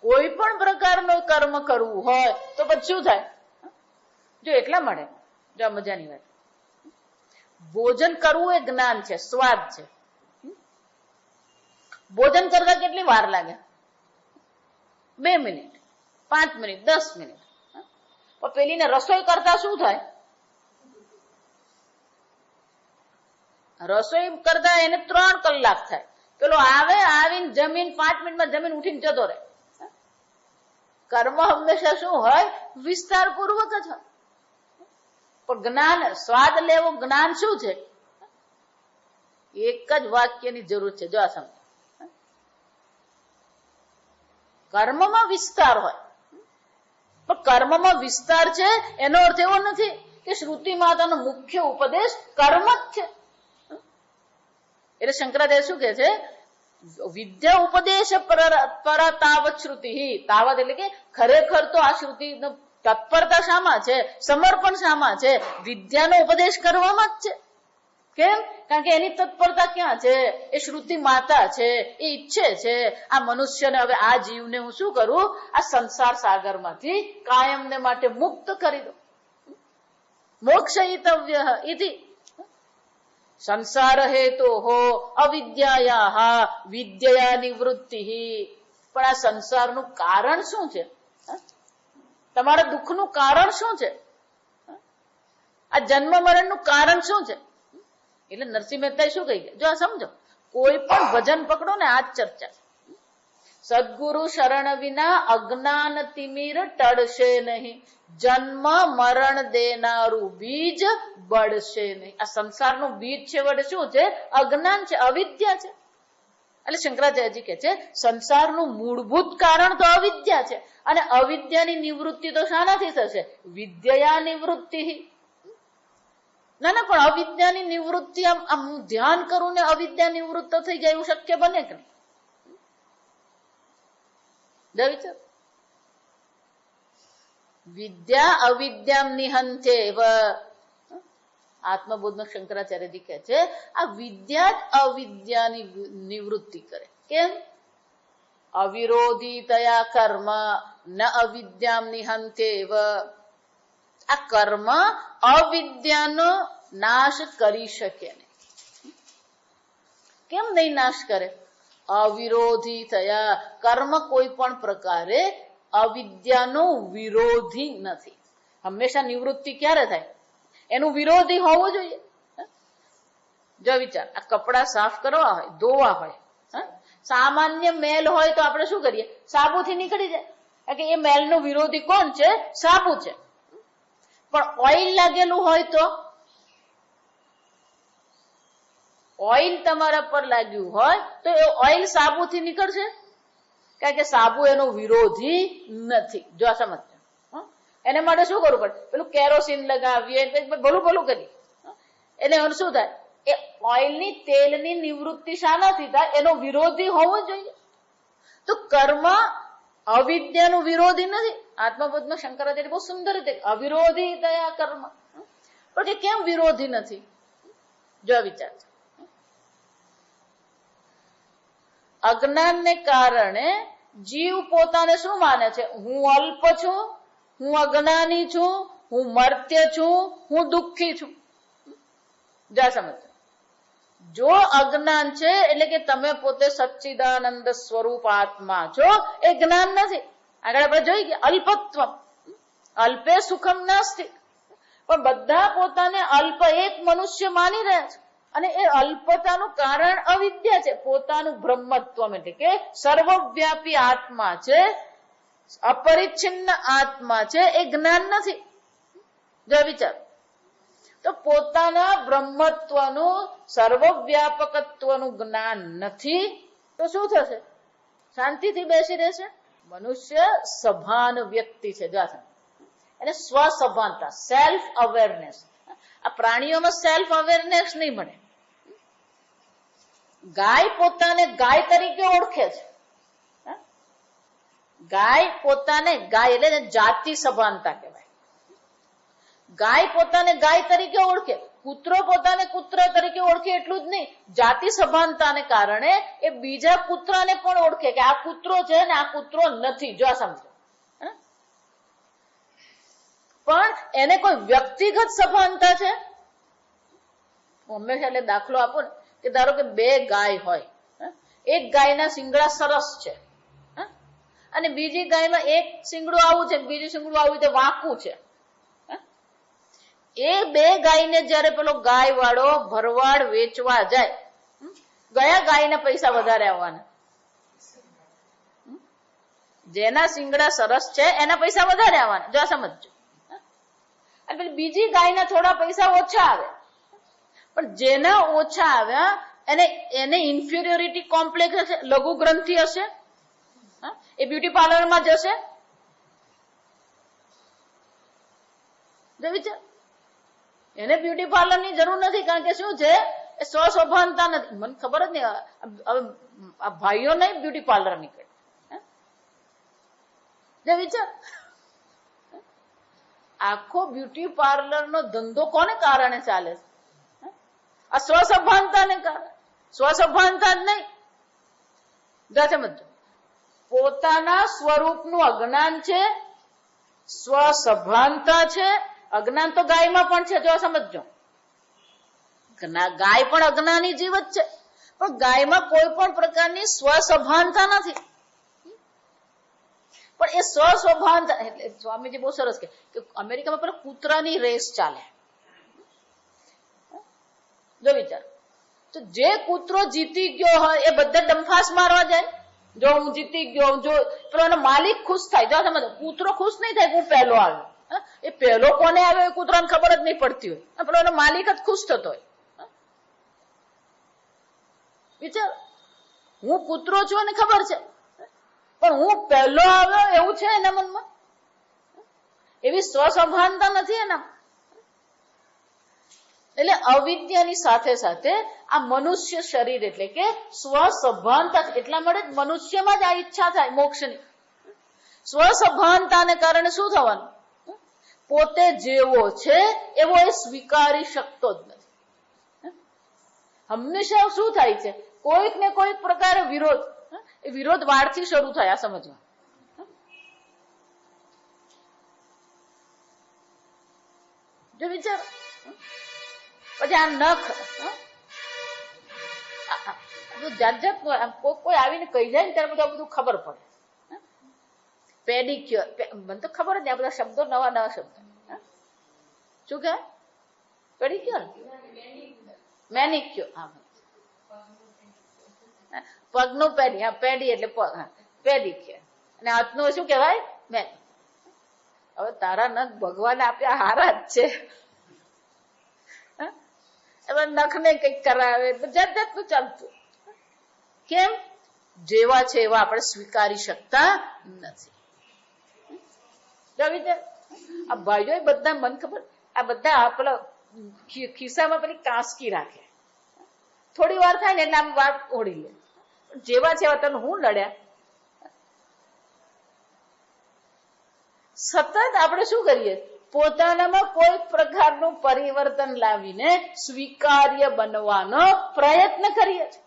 કોઈ પણ પ્રકારનું કર્મ કરવું હોય તો પછી શું થાય? જો એટલા મળે. જો મજાની વાત, ભોજન કરવું એ જ્ઞાન છે, સ્વાદ છે. ભોજન કરતા કેટલી વાર લાગે? 2 મિનિટ, 5 મિનિટ, 10 મિનિટ. પણ પેલીને રસોઈ કરતા શું થાય? રસોઈ કરતા એને 3 કલાક થાય. પેલો આવે, આવીને જમીન 5 મિનિટમાં જમીન ઉઠીને જતો રહે. કર્મ હંમેશા શું હોય? વિસ્તાર પૂર્વક જ હોય. પણ જ્ઞાન, સ્વાદ લેવો, જ્ઞાન શું છે? એક જ વાક્યની જરૂર છે. જો આ સમજ. કર્મમાં વિસ્તાર હોય, પણ કર્મમાં વિસ્તાર છે એનો અર્થ એવો નથી કે શ્રુતિ માતાનો મુખ્ય ઉપદેશ કર્મ જ છે. એટલે શંકરાચાર્ય શું કે છે? વિદ્યા ઉપદેશ પર તાવત શ્રુતિ. તાવત એટલે કે ખરેખર તો આ શ્રુતિ તત્પરતા શામાં છે? સમર્પણ શામાં છે? વિદ્યાનો ઉપદેશ કરવામાં જ છે. કેમ? કારણ કે એની તત્પરતા ક્યાં છે? એ શ્રુતિ માતા છે. એ ઈચ્છે છે આ મનુષ્યને હવે આ જીવને હું શું કરું? આ સંસાર સાગરમાંથી કાયમને માટે મુક્ત કરી દઉં. મોક્ષયિતવ્ય ઇતિ સંસાર હેતો હો અવિદ્યાયા વિદ્યા નિવૃત્તિ. પણ આ સંસારનું કારણ શું છે? તમારા દુઃખનું કારણ શું છે? આ જન્મ મરણનું કારણ શું છે? એટલે નરસિંહ મહેતા શું કહી ગયા? જો આ સમજો, કોઈ પણ ભજન પકડો ને આ જ ચર્ચા. સદગુરુ શરણ વિના અજ્ઞાન તિમિર ટળશે નહીં, જન્મ મરણ દેનારું બીજ બળશે નહીં. આ સંસારનું બીજ છે વડે શું છે? અજ્ઞાન છે, અવિદ્યા છે. એટલે શંકરાચાર્યજી કહે છે સંસારનું મૂળભૂત કારણ તો અવિદ્યા છે, અને અવિદ્યાની નિવૃત્તિ તો શાનાથી થશે? વિદ્યા નિવૃત્તિ. ના પણ અવિદ્યાની નિવૃત્તિ આમ ધ્યાન કરું ને અવિદ્યા નિવૃત્ત થઈ જાય એવું શક્ય બને કે નહીં? વિચાર. વિદ્યા અવિદ્યામ નિહંત્યેવ. આત્મબોધમાં શંકરાચાર્યજી કહે છે આ વિદ્યા જ અવિદ્યાની નિવૃત્તિ કરે. કેમ? અવિરોધી તયા કર્મ ન અવિદ્યામ નિહંત્યેવ. આ કર્મ અવિદ્યાનો નાશ કરી શકે નહીં. કેમ નહીં નાશ કરે? અવિરોધી થયા. કર્મ કોઈ પણ પ્રકારે અવિદ્યાનો વિરોધી નથી. હંમેશા નિવૃત્તિ ક્યારે થાય? એનું વિરોધી હોવું જોઈએ. જો વિચાર, આ કપડા સાફ કરવા હોય, ધોવા હોય, સામાન્ય મેલ હોય તો આપણે શું કરીએ? સાબુથી નીકળી જાય. કે એ મેલનું વિરોધી કોણ છે? સાબુ છે. પણ ઓઇલ લાગેલું હોય તો, ઓઇલ તમારા પર લાગ્યું હોય તો એ ઓઇલ સાબુથી નીકળશે? કારણ કે સાબુ એનો વિરોધી નથી. જો આ સમજ. એને માટે શું કરવું પડે? પેલું કેરોસીન લગાવીએ, ભલું કરીએ. એટલે શું થાય? એ ઓઇલની તેલની નિવૃત્તિ શાનાથી થાય? એનો વિરોધી હોવો જોઈએ. તો કર્મ અવિદ્યાનું વિરોધી નથી. આત્મબોધમાં શંકરાચાર્ય બહુ સુંદર રીતે અવિરોધી તયા કર્મ. પણ કેમ વિરોધી નથી? જો વિચાર. અજ્ઞાનને કારણે જીવ પોતાને શું માને છે? હું અલ્પ છું, હું અજ્ઞાની છું, હું મર્ત્ય છું, હું દુઃખી છું. જા સમજ. જો અજ્ઞાન છે એટલે કે તમે પોતે સચ્ચિદાનંદ સ્વરૂપ આત્મા છો, એ જ્ઞાન નથી. આગળ આપણે જોઈ ગયા અલ્પત્વ, અલ્પે સુખમ નાસ્તિ. પણ બધા પોતાને અલ્પ એક મનુષ્ય માની રહ્યા છે, અને એ અલ્પતાનું કારણ અવિદ્યા છે. પોતાનું બ્રહ્મત્વ એટલે કે સર્વવ્યાપી આત્મા છે, અપરિચ્છિન્ન આત્મા છે, એ જ્ઞાન નથી. જો વિચાર. તો પોતાના બ્રહ્મત્વનું સર્વવ્યાપકત્વનું જ્ઞાન નથી તો શું થશે? શાંતિથી બેસી રહેશે. મનુષ્ય સભાન વ્યક્તિ છે. એને સ્વસભાનતા, સેલ્ફ અવેરનેસ. આ પ્રાણીઓમાં સેલ્ફ અવેરનેસ નહીં મળે. ગાય પોતાને ગાય તરીકે ઓળખે છે. ગાય પોતાને ગાય એટલે જાતિ સભાનતા કહેવાય. ગાય પોતાને ગાય તરીકે ઓળખે, કૂતરો પોતાને કૂતરા તરીકે ઓળખે. એટલું જ નહીં, જાતિ સભાનતાને કારણે એ બીજા કૂતરાને પણ ઓળખે કે આ કૂતરો છે ને આ કૂતરો નથી. જો આ સમજો. પણ એને કોઈ વ્યક્તિગત સભાનતા છે? હંમેશા એટલે દાખલો આપો ને કે ધારો કે બે ગાય હોય, એક ગાયના શિંગડા સરસ છે અને બીજી ગાયમાં એક શિંગડું આવું છે, બીજું શિંગડું આવું રીતે વાંકું છે. એ બે ગાયને જયારે પેલો ગાય વાળો ભરવાડ વેચવા જાય, ગયા ગાયના પૈસા વધારે આવવાના? જેના શિંગડા સરસ છે એના પૈસા વધારે આવવાના. જો સમજો. અને બીજી ગાયના થોડા પૈસા ઓછા આવે. પણ જેના ઓછા આવ્યા એને ઇન્ફિરિયોરિટી કોમ્પ્લેક્સ હશે, લઘુ ગ્રંથિ હશે. એ બ્યુટી પાર્લરમાં જશે. વિચાર. એને બ્યુટી પાર્લર ની જરૂર નથી. કારણ કે શું છે? એ સ્વસભાનતા નથી. મને ખબર જ નહીં. હવે આ ભાઈઓ નહીં બ્યુટી પાર્લર નીકળે. વિચાર. આખો બ્યુટી પાર્લર નો ધંધો કોને કારણે ચાલે છે? આ સ્વસભાનતાને કારણે. સ્વસભાનતા જ નહીં. સમજો. પોતાના સ્વરૂપનું અજ્ઞાન છે, સ્વસભાનતા છે. અજ્ઞાન તો ગાયમાં પણ છે. જો સમજો. ગાય પણ અજ્ઞાની જીવ જ છે, પણ ગાયમાં કોઈ પણ પ્રકારની સ્વસભાનતા નથી. પણ એ સ્વસભાનતા એટલે સ્વામીજી બહુ સરસ કે અમેરિકામાં પેલા કૂતરાની રેસ ચાલે. જો વિચાર. તો જે કૂતરો જીતી ગયો હોય એ બધા ડંફાસ મારવા જાય, જો હું જીતી ગયો, જો પેલો એનો માલિક ખુશ થાય. જો સમજો, કૂતરો ખુશ નહીં થાય હું પહેલો આવ્યો. એ પહેલો કોને આવ્યો એ કૂતરાને ખબર જ નહીં પડતી હોય, પેલો એનો માલિક જ ખુશ થતો હોય. વિચાર, હું કૂતરો છું અને ખબર છે, પણ હું પહેલો આવ્યો એવું છે એના મનમાં. એવી સ્વસભાનતા નથી એના. એટલે અવિદ્યાની સાથે સાથે આ મનુષ્ય શરીર એટલે કે સ્વસભાનતા, એટલા માટે જ મનુષ્યમાં જ આ ઈચ્છા થાય મોક્ષની. સ્વસભાનતાને કારણે શું થવાનું? પોતે જેવો છે એવો એ સ્વીકારી શકતો જ નથી. હંમેશા શું થાય છે? કોઈક ને કોઈક પ્રકારે વિરોધ. એ વિરોધ વાળથી શરૂ થાય, આ સમજવા. જો વિચાર, પછી આ નખ જાત જાત કોઈ આવીને કહી જાય ને ત્યારે બધું ખબર પડે. પેડિક્યોર, મને તો ખબર જ નહીં, આ બધા શબ્દો નવા નવા શબ્દ. શું કે પેડિક્યોર? મેનિક્યોર. હા, પગનું પેડી. હા, પેડી એટલે પગ. હા, પેડિક્યોર. અને હાથનું શું કહેવાય? મેન. હવે તારા નખ ભગવાન આપ્યા હારા જ છે, નખને કઈક કરાવે, જાત જાતનું ચાલતું. કેમ? જેવા છે એવા આપણે સ્વીકારી શકતા નથી. આ ભાઈઓ બધા મન ખબર, આ બધા પેલા ખિસ્સામાં પેલી કાંસકી રાખે, થોડી વાર થાય ને એટલે આમ વાર ઓળી લે. જેવા છે એવા તને હું લડ્યા. સતત આપણે શું કરીએ? પોતાનામાં કોઈ પ્રકારનું પરિવર્તન લાવીને સ્વીકાર્ય બનવાનો પ્રયત્ન કરીએ છીએ.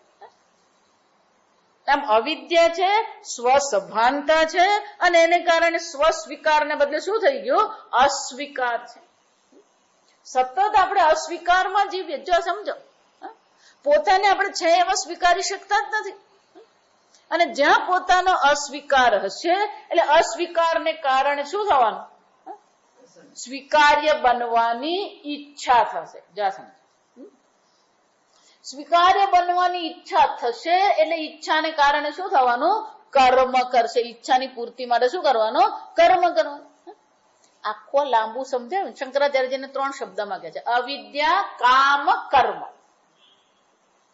આમ અવિદ્યા છે, સ્વસભાનતા છે, અને એને કારણે સ્વસ્વીકારને બદલે શું થઈ ગયું? અસ્વીકાર છે. સતત આપણે અસ્વીકારમાં જીવીએ. જો સમજો, પોતાને આપણે છે એવા સ્વીકારી શકતા જ નથી. અને જ્યાં પોતાનો અસ્વીકાર હશે એટલે અસ્વીકારને કારણે શું થવાનું? સ્વીકાર્ય બનવાની ઈચ્છા થશે. જ્યાં સમજો, સ્વીકાર્ય બનવાની ઈચ્છા થશે એટલે ઈચ્છાને કારણે શું થવાનું? કર્મ કરશે. ઈચ્છાની પૂર્તિ માટે શું કરવાનું? કર્મ કરવાનું. આખો લાંબુ સમજાયું. શંકરાચાર્યજીને 3 શબ્દમાં કહે છે, અવિદ્યા, કામ, કર્મ.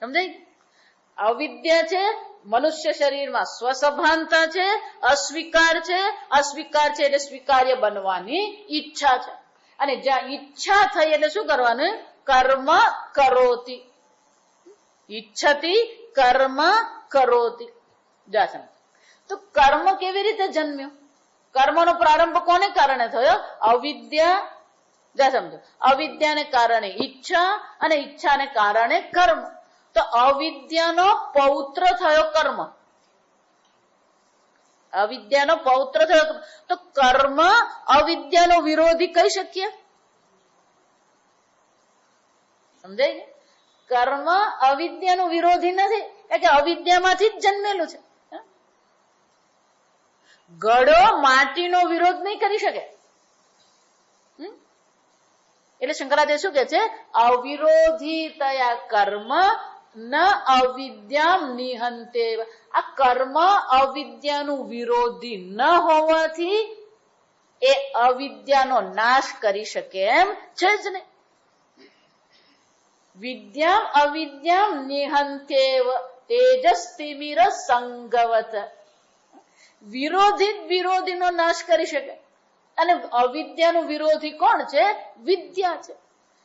સમજાય? અવિદ્યા છે, મનુષ્ય શરીરમાં સ્વસભાનતા છે, અસ્વીકાર છે. અસ્વીકાર છે એટલે સ્વીકાર્ય બનવાની ઈચ્છા છે. અને જ્યાં ઈચ્છા થઈ એટલે શું કરવાનું? કર્મ કરોતિ. ઈચ્છતી કર્મ કરોતિ. તો કર્મ કેવી રીતે જન્મ્યો? કર્મનો પ્રારંભ કોને કારણે થયો? અવિદ્યા. સમજો, અવિદ્યાને કારણે ઈચ્છા, અને ઈચ્છાને કારણે કર્મ. તો અવિદ્યાનો પૌત્ર થયો કર્મ. અવિદ્યાનો પૌત્ર થયો. તો કર્મ અવિદ્યાનો વિરોધી કહી શકીએ? સમજાય? કર્મ અવિદ્યાનું વિરોધી નથી, એટલે કે અવિદ્યામાંથી જ જન્મેલું છે. ઘડો માટીનો વિરોધ નહીં કરી શકે. એટલે શંકરાચાર્ય શું કે છે? અવિરોધી તયા કર્મ ન અવિદ્યામ નિહંતે. આ કર્મ અવિદ્યાનું વિરોધી ન હોવાથી એ અવિદ્યાનો નાશ કરી શકે એમ છે જ નહીં. વિદ્યામ અવિદ્યામ નિહંતેવ તેજસ્તિમિર સંગવત. વિરોધી જ વિરોધીનો નાશ કરી શકે. અને અવિદ્યાનું વિરોધી કોણ છે? વિદ્યા છે.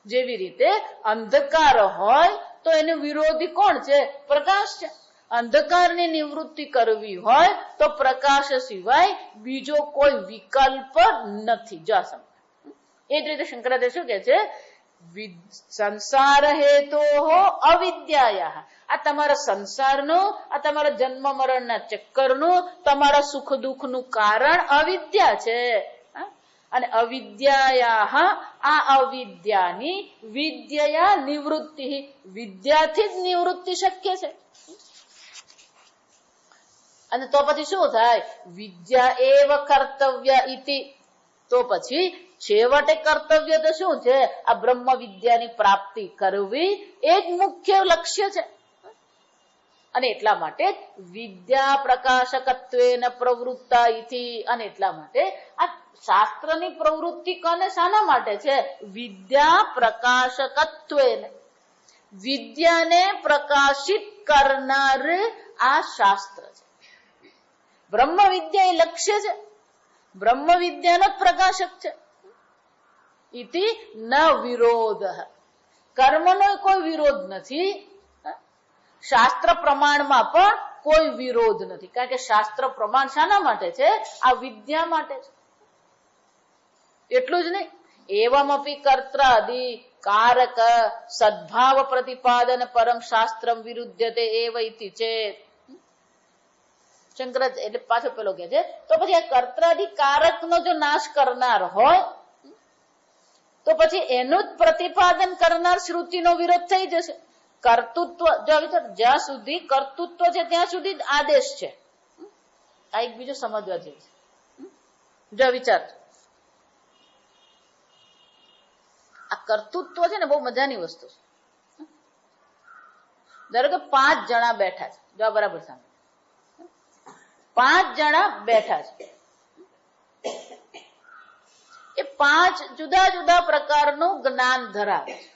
જેવી રીતે અંધકાર હોય તો એનું વિરોધી કોણ છે? પ્રકાશ છે. અંધકારની નિવૃત્તિ કરવી હોય તો પ્રકાશ સિવાય બીજો કોઈ વિકલ્પ નથી. એ જ રીતે શંકરાચાર્ય શું કે છે? સંસાર હેતો અવિદ્યા. આ તમારા સંસારનું, આ તમારા જન્મ મરણના ચક્કરનું, તમારા સુખ દુઃખનું કારણ અવિદ્યા છે. અને અવિદ્યા, આ અવિદ્યાની વિદ્યા નિવૃત્તિ, વિદ્યાથી જ નિવૃત્તિ શક્ય છે. અને તો પછી શું થાય? વિદ્યા એવ કર્તવ્ય ઇતિ. તો તો પછી છેવટે કર્તવ્ય તો શું છે? આ બ્રહ્મ વિદ્યાની પ્રાપ્તિ કરવી એ જ મુખ્ય લક્ષ્ય છે. અને એટલા માટે વિદ્યા પ્રકાશકત્વેન પ્રવૃત્તા ઇતિ, અને એટલા માટે આ શાસ્ત્રની પ્રવૃત્તિ કોને શાના માટે છે? વિદ્યા પ્રકાશકત્વેન, વિદ્યાને પ્રકાશિત કરનાર આ શાસ્ત્ર છે. બ્રહ્મ વિદ્યા એ લક્ષ્ય છે, બ્રહ્મ વિદ્યાનો જ પ્રકાશક છે. ઇતિ ન વિરોધ, કર્મનો કોઈ વિરોધ નથી, શાસ્ત્ર પ્રમાણમાં પણ કોઈ વિરોધ નથી. કારણ કે શાસ્ત્ર પ્રમાણ શાના માટે છે? આ વિદ્યા માટે છે. એટલું જ નહીં, એવમપી કર્ત્રાદિ કારક સદ્ભાવ પ્રતિપાદન પરમ શાસ્ત્રમ વિરુદ્ધતે એવ ઇતિ ચેત. શંકરાચાર્ય એટલે પાછો પેલો કે છે, તો પછી આ કર્ત્રાદિ કારકનો જો નાશ કરનાર હોય તો પછી એનું જ પ્રતિપાદન કરનાર શ્રુતિનો વિરોધ થઈ જશે. કર્તૃત્વ જો વિચાર, જ્યાં સુધી કર્તૃત્વ છે ત્યાં સુધી જ આદેશ છે. આ એક બીજું સમજવા જેવું છે. જો વિચાર, આ કર્તૃત્વ છે ને બહુ મજાની વસ્તુ છે. ધારો કે 5 જણા બેઠા છે, જો બરાબર સામે 5 જણા બેઠા છે, એ 5 જુદા જુદા પ્રકારનું જ્ઞાન ધરાવે છે,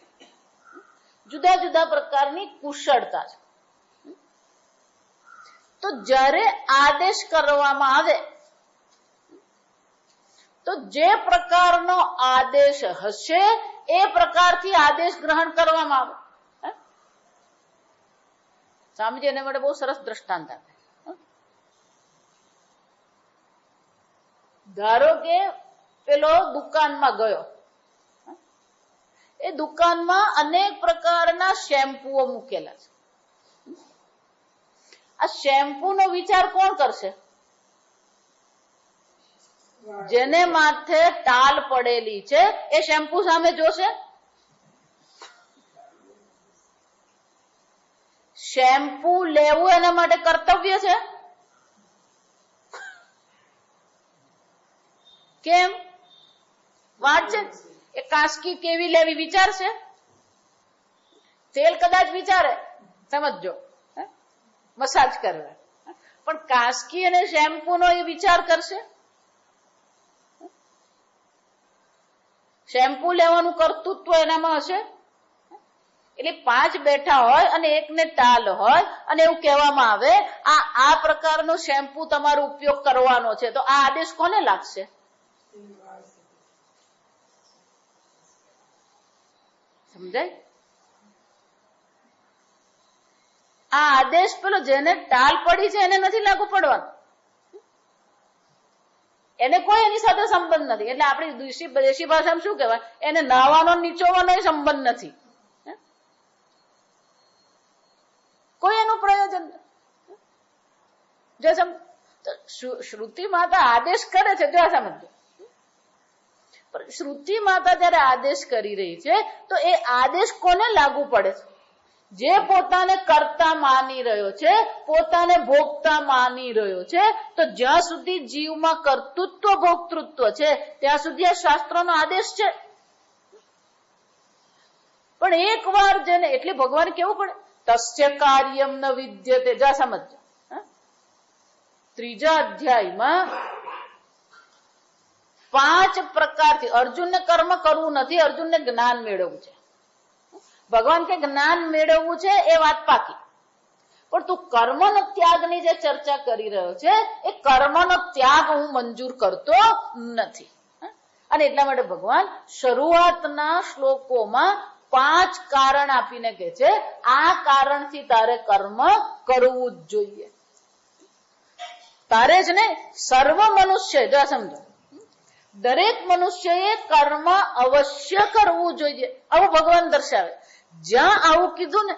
જુદા જુદા પ્રકારની કુશળતા છે. તો જ્યારે આદેશ કરવામાં આવે તો જે પ્રકારનો આદેશ હશે એ પ્રકારથી આદેશ ગ્રહણ કરવામાં આવે. સ્વામીજી એને માટે બહુ સરસ દ્રષ્ટાંત આપે. ધારો કે પેલો દુકાનમાં ગયો, એ દુકાનમાં અનેક પ્રકારના શેમ્પુઓ મૂકેલા છે. આ શેમ્પુનો વિચાર કોણ કરશે? જેને માથે ટાલ પડેલી છે એ શેમ્પુ સામે જોશે. શેમ્પુ લેવું એના માટે કર્તવ્ય છે. કેમ? વાત છે એ કાસ્કી કેવી લેવી વિચારશે, તેલ કદાચ વિચારે, સમજો મસાજ કરવા, પણ કાસ્કી અને શેમ્પુ નો એ વિચાર કરશે? શેમ્પુ લેવાનું કર્તૃત્વ એનામાં હશે? એટલે 5 બેઠા હોય અને એકને ટાલ હોય અને એવું કહેવામાં આવે આ પ્રકારનો શેમ્પુ તમારો ઉપયોગ કરવાનો છે, તો આ આદેશ કોને લાગશે? સમજાય? આ આદેશ પેલો જેને ટાલ પડી છે એને નથી લાગુ પડવાનો, એને કોઈ એની સાથે સંબંધ નથી. એટલે આપણી દેશી ભાષામાં શું કહેવાય, એને નાવાનો નીચોવાનો સંબંધ નથી, કોઈ એનું પ્રયોજન નથી. શ્રુતિ માતા આદેશ કરે છે, જો સમજો, શ્રુતિ માતા જયારે આદેશ કરી રહી છે તો એ આદેશ કોને લાગુ પડે છે? જે પોતાને કર્તા માની રહ્યો છે, પોતાને ભોગતા માની રહ્યો છે. તો જ્યાં સુધી જીવમાં કર્તૃત્વ ભોક્તૃત્વ છે ત્યાં સુધી આ શાસ્ત્રનો આદેશ છે. પણ એક વાર જેને, એટલે ભગવાન કેવું પડે, તસ્ય કાર્યમ ન વિદ્યતે. જા સમજો, 3જા અધ્યાયમાં 5 પ્રકારથી અર્જુનને કર્મ કરવું નથી, અર્જુનને જ્ઞાન મેળવવું છે. ભગવાન કે જ્ઞાન મેળવવું છે એ વાત પાકી, પણ તું કર્મનો ત્યાગની જે ચર્ચા કરી રહ્યો છે એ કર્મનો ત્યાગ હું મંજૂર કરતો નથી. અને એટલા માટે ભગવાન શરૂઆતના શ્લોકોમાં 5 કારણ આપીને કે છે આ કારણથી તારે કર્મ કરવું જ જોઈએ. તારે જ નહીં, સર્વ મનુષ્ય, જો સમજો, દરેક મનુષ્યએ કર્મ અવશ્ય કરવું જોઈએ, આવું ભગવાન દર્શાવે. જ્યાં આવું કીધું ને,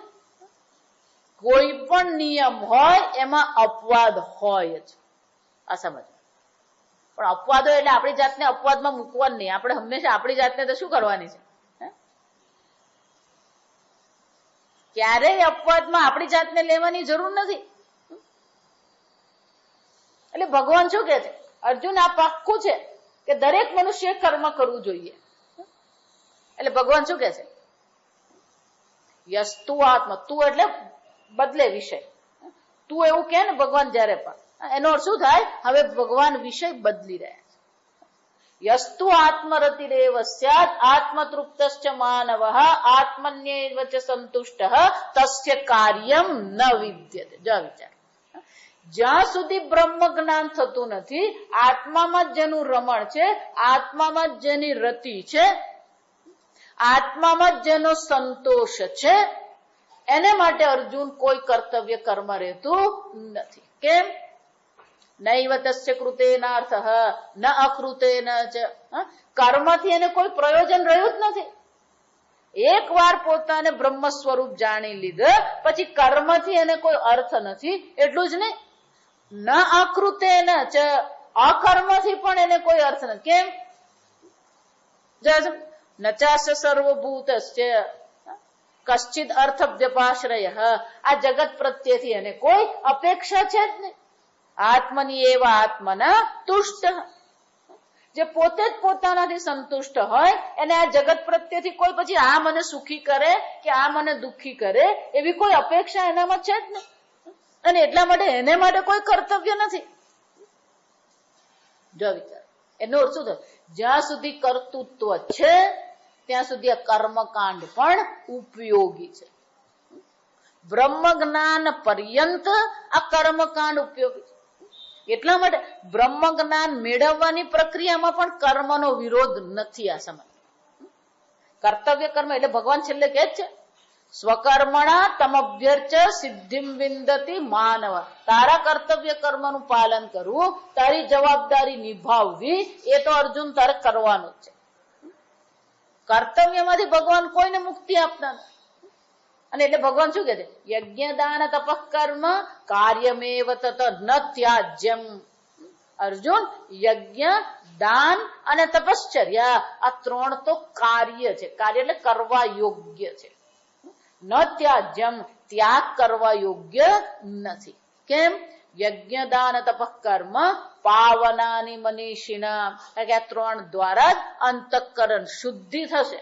કોઈ પણ નિયમ હોય એમાં અપવાદ હોય જ, આ સમજ. પણ અપવાદો એટલે આપણી જાતને અપવાદમાં મૂકવાની નહીં. આપણે હંમેશા આપણી જાતને તો શું કરવાની છે? ક્યારેય અપવાદમાં આપણી જાતને લેવાની જરૂર નથી. એટલે ભગવાન શું કે છે, અર્જુન આ પાક્કું છે કે દરેક મનુષ્ય કર્મ કરવું જોઈએ. એટલે ભગવાન શું કે છે? યસ્તુ આત્મ, તું એટલે બદલે વિષય. તું એવું કે ને ભગવાન જયારે પણ, એનો અર્થ શું થાય? હવે ભગવાન વિષય બદલી રહ્યા છે. યસ્તુ આત્મરતિરેવ સ્યાત આત્મતૃપ્તશ્ચ માનવઃ આત્મન્યેવ ચ સંતુષ્ટઃ તસ્ય કાર્યમ ન વિદ્યતે. જો વિચાર, જ્યાં સુધી બ્રહ્મ જ્ઞાન થતું નથી, આત્મામાં જ જેનું રમણ છે, આત્મામાં જ જેની રતિ છે, આત્મામાં જ જેનો સંતોષ છે, એને માટે અર્જુન કોઈ કર્તવ્ય કર્મ રહેતું નથી. કેમ? નૈવ તસ્ય કૃતેનાર્થઃ ન અકૃતેન ચ. કર્મથી એને કોઈ પ્રયોજન રહ્યું જ નથી. એક વાર પોતાને બ્રહ્મ સ્વરૂપ જાણી લીધે પછી કર્મથી એને કોઈ અર્થ નથી. એટલું જ નહીં, ન અકૃતેન ચ, અકર્મથી પણ એને કોઈ અર્થ નથી. કેમ? નચાસ્ય સર્વભૂતસ્ય કશ્ચિદ અર્થ વ્યપાશ્રય. આ જગત પ્રત્યેથી એને કોઈ અપેક્ષા છે જ નહીં. આત્મની એવા આત્મના તુષ્ટ, જે પોતે જ પોતાનાથી સંતુષ્ટ હોય એને આ જગત પ્રત્યેથી કોઈ પછી આ મને સુખી કરે કે આ મને દુઃખી કરે એવી કોઈ અપેક્ષા એનામાં છે જ નહીં. અને એટલા માટે એને માટે કોઈ કર્તવ્ય નથી. જો વિચાર, એનો અર્થ શું થાય? જ્યાં સુધી કર્તૃત્વ છે ત્યાં સુધી આ કર્મકાંડ પણ ઉપયોગી છે. બ્રહ્મ જ્ઞાન પર્યંત આ કર્મકાંડ ઉપયોગી છે. એટલા માટે બ્રહ્મ જ્ઞાન મેળવવાની પ્રક્રિયામાં પણ કર્મનો વિરોધ નથી. આ સમય કર્તવ્ય કર્મ એટલે ભગવાન છેલ્લે કહે છે, સ્વકર્મણા તમભ્યર્ચ સિદ્ધિમ વિંદતિ માનવ. તારા કર્તવ્ય કર્મનું પાલન કરવું, તારી જવાબદારી નિભાવવી, એ તો અર્જુન તારે કરવાનું છે. કર્તવ્યમાંથી ભગવાન કોઈને મુક્તિ આપતા નથી. અને એટલે ભગવાન શું કહે છે? યજ્ઞ દાન તપઃ કર્મ કાર્યમેવ તત ન ત્યાજ્યમ. અર્જુન, યજ્ઞ, દાન અને તપશ્ચર્યા આ ત્રણ તો કાર્ય છે. કાર્ય એટલે કરવા યોગ્ય છે. ન ત્યાજ્યમ, ત્યાગ કરવા યોગ્ય નથી. કેમ? યજ્ઞ દાન તપઃ કર્મ પાવનાની મનીષિણા. આ ત્રણ દ્વારા જ અંતઃકરણ શુદ્ધિ થશે.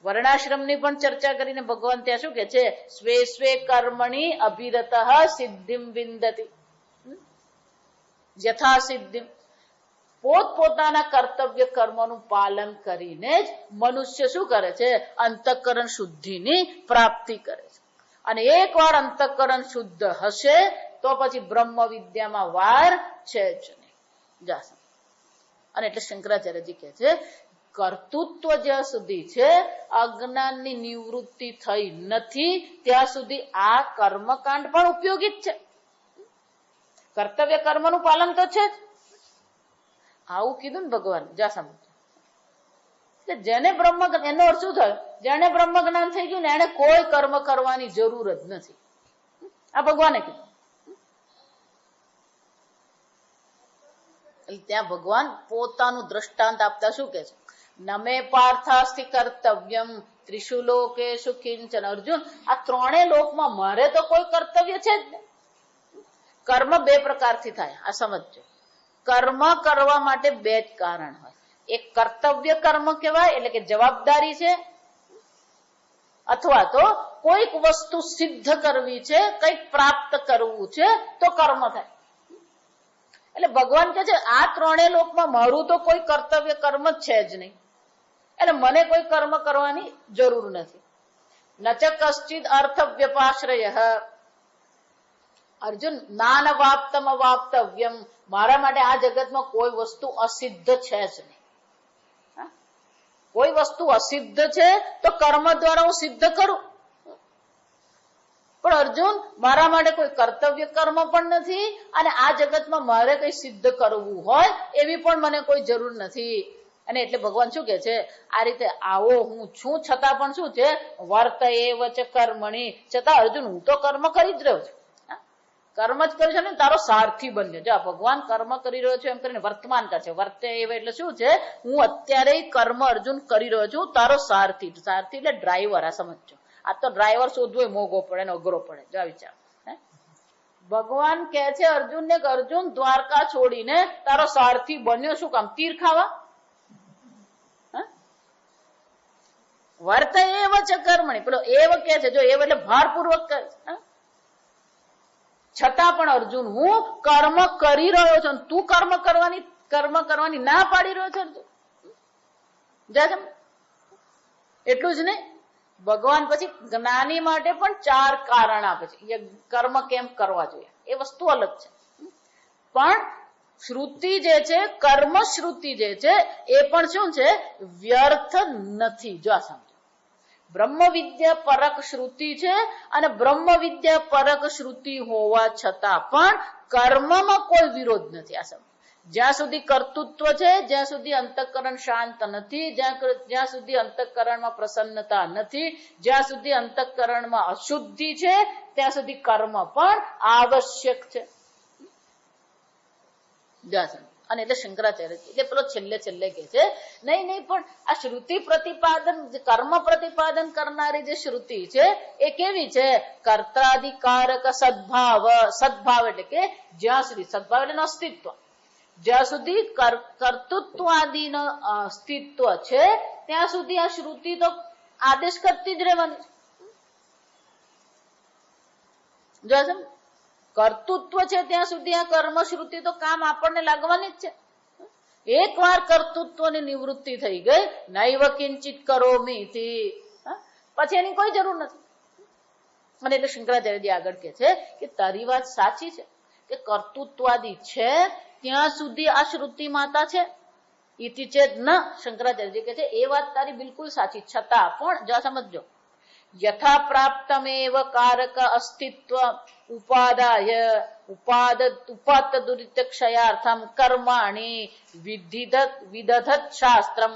વર્ણાશ્રમની પણ ચર્ચા કરીને ભગવાન ત્યાં શું કે છે? સ્વે સ્વે કર્મણી અભિરતઃ સિદ્ધિમ વિંદતિ યથા સિદ્ધિમ. પોતપોતાના કર્તવ્ય કર્મનું પાલન કરીને જ મનુષ્ય શું કરે છે? અંતઃકરણ શુદ્ધિની પ્રાપ્તિ કરે છે. અને એકવાર અંતઃકરણ શુદ્ધ હશે તો પછી બ્રહ્મ વિદ્યામાં વાર છે જ નહીં. અને એટલે શંકરાચાર્યજી કહે છે, કર્તૃત્વ જ્યાં સુધી છે, અજ્ઞાનની નિવૃત્તિ થઈ નથી ત્યાં સુધી આ કર્મકાંડ પણ ઉપયોગી જ છે. કર્તવ્ય કર્મનું પાલન તો છે જ. આવું કીધું ને ભગવાન. જા સમજ, જેને બ્રહ્મ, એનો અર્થ શું થયો? જેને બ્રહ્મ જ્ઞાન થઈ ગયું ને એને કોઈ કર્મ કરવાની જરૂર જ નથી. આ ભગવાને કીધું. ત્યાં ભગવાન પોતાનું દ્રષ્ટાંત આપતા શું કે છે? નમે પાર્થાસ્તિ કર્તવ્યમ ત્રિષુ લોકેષુ કિંચન. અર્જુન, આ ત્રણેય લોકમાં મારે તો કોઈ કર્તવ્ય છે જ નહીં. કર્મ બે પ્રકારથી થાય, આ સમજજો. કર્મ કરવા માટે બે જ કારણ હોય. એક કર્તવ્ય કર્મ કહેવાય, એટલે કે જવાબદારી છે, અથવા તો કોઈક વસ્તુ સિદ્ધ કરવી છે, કંઈક પ્રાપ્ત કરવું છે તો કર્મ થાય. એટલે ભગવાન કહે છે આ ત્રણેય લોકમાં મારું તો કોઈ કર્તવ્ય કર્મ જ છે જ નહીં. એટલે મને કોઈ કર્મ કરવાની જરૂર નથી. નચ કશ્ચિદ અર્થ વ્યપાશ્રય. અર્જુન, નાન વાપ્તમ અવાપ્તવ્યમ. મારા માટે આ જગતમાં કોઈ વસ્તુ અસિદ્ધ છે જ નહીં. કોઈ વસ્તુ અસિદ્ધ છે તો કર્મ દ્વારા હું સિદ્ધ કરું. પણ અર્જુન, મારા માટે કોઈ કર્તવ્ય કર્મ પણ નથી અને આ જગતમાં મારે કઈ સિદ્ધ કરવું હોય એવી પણ મને કોઈ જરૂર નથી. અને એટલે ભગવાન શું કે છે? આ રીતે આવો હું છું છતાં પણ શું છે? વર્ત એવ ચ કર્મણી. છતાં અર્જુન, હું તો કર્મ કરી જ રહ્યો છું. કર્મ જ કર્યું છે ને, તારો સારથી બન્યો. જો ભગવાન કર્મ કરી રહ્યો છે એમ કરીને વર્તમાન કરે છે. વર્તે એવ એટલે શું છે? હું અત્યારે કર્મ અર્જુન કરી રહ્યો છું, તારો સારથી. સારથી એટલે ડ્રાઈવર. આ સમજો. આ તો ડ્રાઈવર શોધવો મોંઘો પડે ને અઘરો પડે. જો વિચાર, ભગવાન કહે છે અર્જુનને કે અર્જુન દ્વારકા છોડીને તારો સારથી બન્યો શું કામ? તીર ખાવા? વર્ત એવ ચ કર્મણી, પેલો એવ કે છે, જો એવ એટલે ભારપૂર્વક કહે છે, છતાં પણ અર્જુન હું કર્મ કરી રહ્યો છું, તું કર્મ કરવાની ના પાડી રહ્યો છે અર્જુન. એટલું જ નહીં, ભગવાન પછી જ્ઞાની માટે પણ 4 કારણ આપે છે કર્મ કેમ કરવા જોઈએ. એ વસ્તુ અલગ છે, પણ શ્રુતિ જે છે, કર્મ શ્રુતિ જે છે એ પણ શું છે? વ્યર્થ નથી. જો આ સમજો, બ્રહ્મ વિદ્યા પરક શ્રુતિ છે, અને બ્રહ્મ વિદ્યા પરક શ્રુતિ હોવા છતાં પણ કર્મમાં કોઈ વિરોધ નથી. આ સમજો, જ્યાં સુધી કર્તૃત્વ છે, જ્યાં સુધી અંતઃકરણ શાંત નથી, જ્યાં સુધી અંતઃકરણમાં પ્રસન્નતા નથી, જ્યાં સુધી અંતઃકરણમાં અશુદ્ધિ છે, ત્યાં સુધી કર્મ પણ આવશ્યક છે. અને એટલે શંકરાચાર્ય એટલે પેલો છેલ્લે કે છે નહીં પણ આ શ્રુતિ પ્રતિપાદન, કર્મ પ્રતિપાદન કરનારી જે શ્રુતિ છે એ કેવી છે? કર્તાધિકારક સદભાવ એટલે કે જ્યાં સુધી સદભાવ એટલે અસ્તિત્વ, જ્યાં સુધી કર્તૃત્વ આદિનો અસ્તિત્વ છે ત્યાં સુધી આ શ્રુતિ તો આદેશ કરતી જ રહેવાની. જો કર્તૃત્વ છે ત્યાં સુધી આ કર્મ શ્રુતિ તો કામ આપણને લાગવાની જ છે. એકવાર કર્તૃત્વની નિવૃત્તિ થઈ ગઈ, નૈવ કિંચિત કરોમિ, પછી એની કોઈ જરૂર નથી. અને એટલે શંકરાચાર્યજી આગળ કે છે કે તારી વાત સાચી છે કે કર્તૃત્વાદી છે ત્યાં સુધી આ શ્રુતિ માતા છે. ઇતિ ચેત ન, શંકરાચાર્યજી કે છે એ વાત તારી બિલકુલ સાચી, છતાં પણ જો સમજો, યથા પ્રાપ્તમેવ કારક અસ્તિત્વ ઉપાદાય ઉપાત દુરિત ક્ષયાર્થમ કર્માણી વિદધત શાસ્ત્રમ.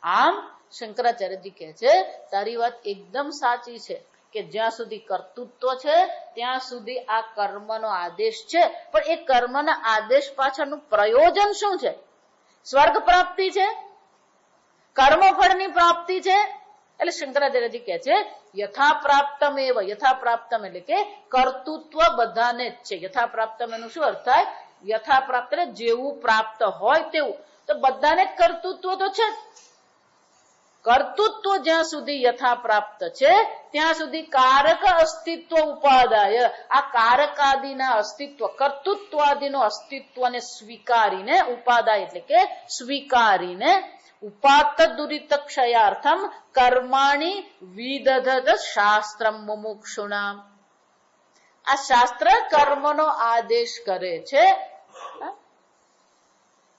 આમ શંકરાચાર્યજી કહે છે તારી વાત એકદમ સાચી છે કે જ્યાં સુધી કર્તૃત્વ છે ત્યાં સુધી આ કર્મનો આદેશ છે, પણ એ કર્મના આદેશ પાછળનું પ્રયોજન શું છે? સ્વર્ગ પ્રાપ્તિ છે, કર્મફળની પ્રાપ્તિ છે. એટલે શંકરાચાર્યજી કહે છે યથાપ્રાપ્તમ એટલે કે કર્તૃત્વ બધાને જ છે. યથાપ્રાપ્તમ એનું શું અર્થ થાય? યથાપ્રાપ્ત એટલે જેવું પ્રાપ્ત હોય તેવું, તો બધાને જ કર્તૃત્વ તો છે. કર્તૃત્વ જ્યાં સુધી યથાપ્રાપ્ત છે ત્યાં સુધી કારક અસ્તિત્વ ઉપાદાય, આ કારકાદિના અસ્તિત્વ, કર્તૃત્વાદિનો અસ્તિત્વને સ્વીકારીને, ઉપાદાય એટલે કે સ્વીકારીને, ઉપાત દુરિત ક્ષયાર્થમ કર્માણી વિદધત શાસ્ત્રમ મુમુક્ષુણામ. આ શાસ્ત્ર કર્મનો આદેશ કરે છે.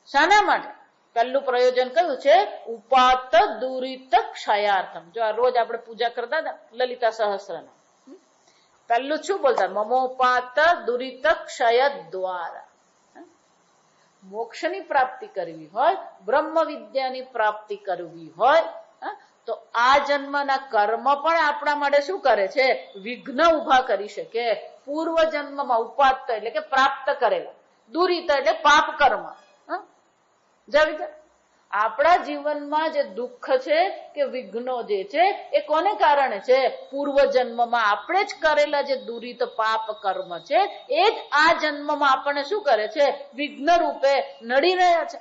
શાના માટે? પહેલું પ્રયોજન કયું છે? ઉપાત દુરિત ક્ષયાર્થમ. જો આ રોજ આપણે પૂજા કરતા હતા લલિતા સહસ્ત્રના, પહેલું શું બોલતા? મમોપાત દુરિત ક્ષય દ્વારા. મોક્ષની પ્રાપ્તિ કરવી હોય, બ્રહ્મ વિદ્યાની પ્રાપ્તિ કરવી હોય, તો આ જન્મના કર્મ પણ આપણા માટે શું કરે છે? વિઘ્ન ઉભા કરી શકે. પૂર્વ જન્મમાં ઉપાત્ત એટલે કે પ્રાપ્ત કરેલા, દુરિત એટલે પાપ કર્મ. આપણા જીવનમાં જે દુઃખ છે કે વિઘ્નો જે છે એ કોને કારણે છે? પૂર્વ જન્મમાં આપણે જ કરેલા જે દુરિત પાપ કર્મ છે એ જ આ જન્મમાં આપણને શું કરે છે? વિઘ્ન રૂપે નડી રહ્યા છે.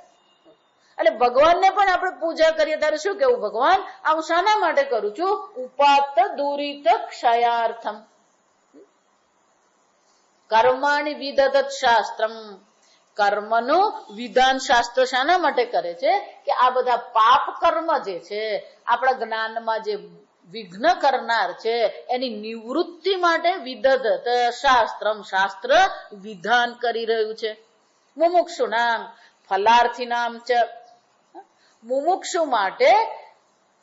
એટલે ભગવાનને પણ આપણે પૂજા કરીએ ત્યારે શું કેવું? ભગવાન આ હું શાના માટે કરું છું? ઉપાત દુરિત ક્ષયાર્થમ કર્માણી વિદધત શાસ્ત્રમ. કર્મનું વિધાન શાસ્ત્ર શાના માટે કરે છે? કે આ બધા પાપ કર્મ જે છે, આપણા જ્ઞાનમાં જે વિઘ્ન કરનાર છે એની નિવૃત્તિ માટે વિદધત શાસ્ત્રમ, શાસ્ત્ર વિધાન કરી રહ્યું છે. મુમુક્ષુ નામ ફલાર્થી નામ ચ, મુમુક્ષુ માટે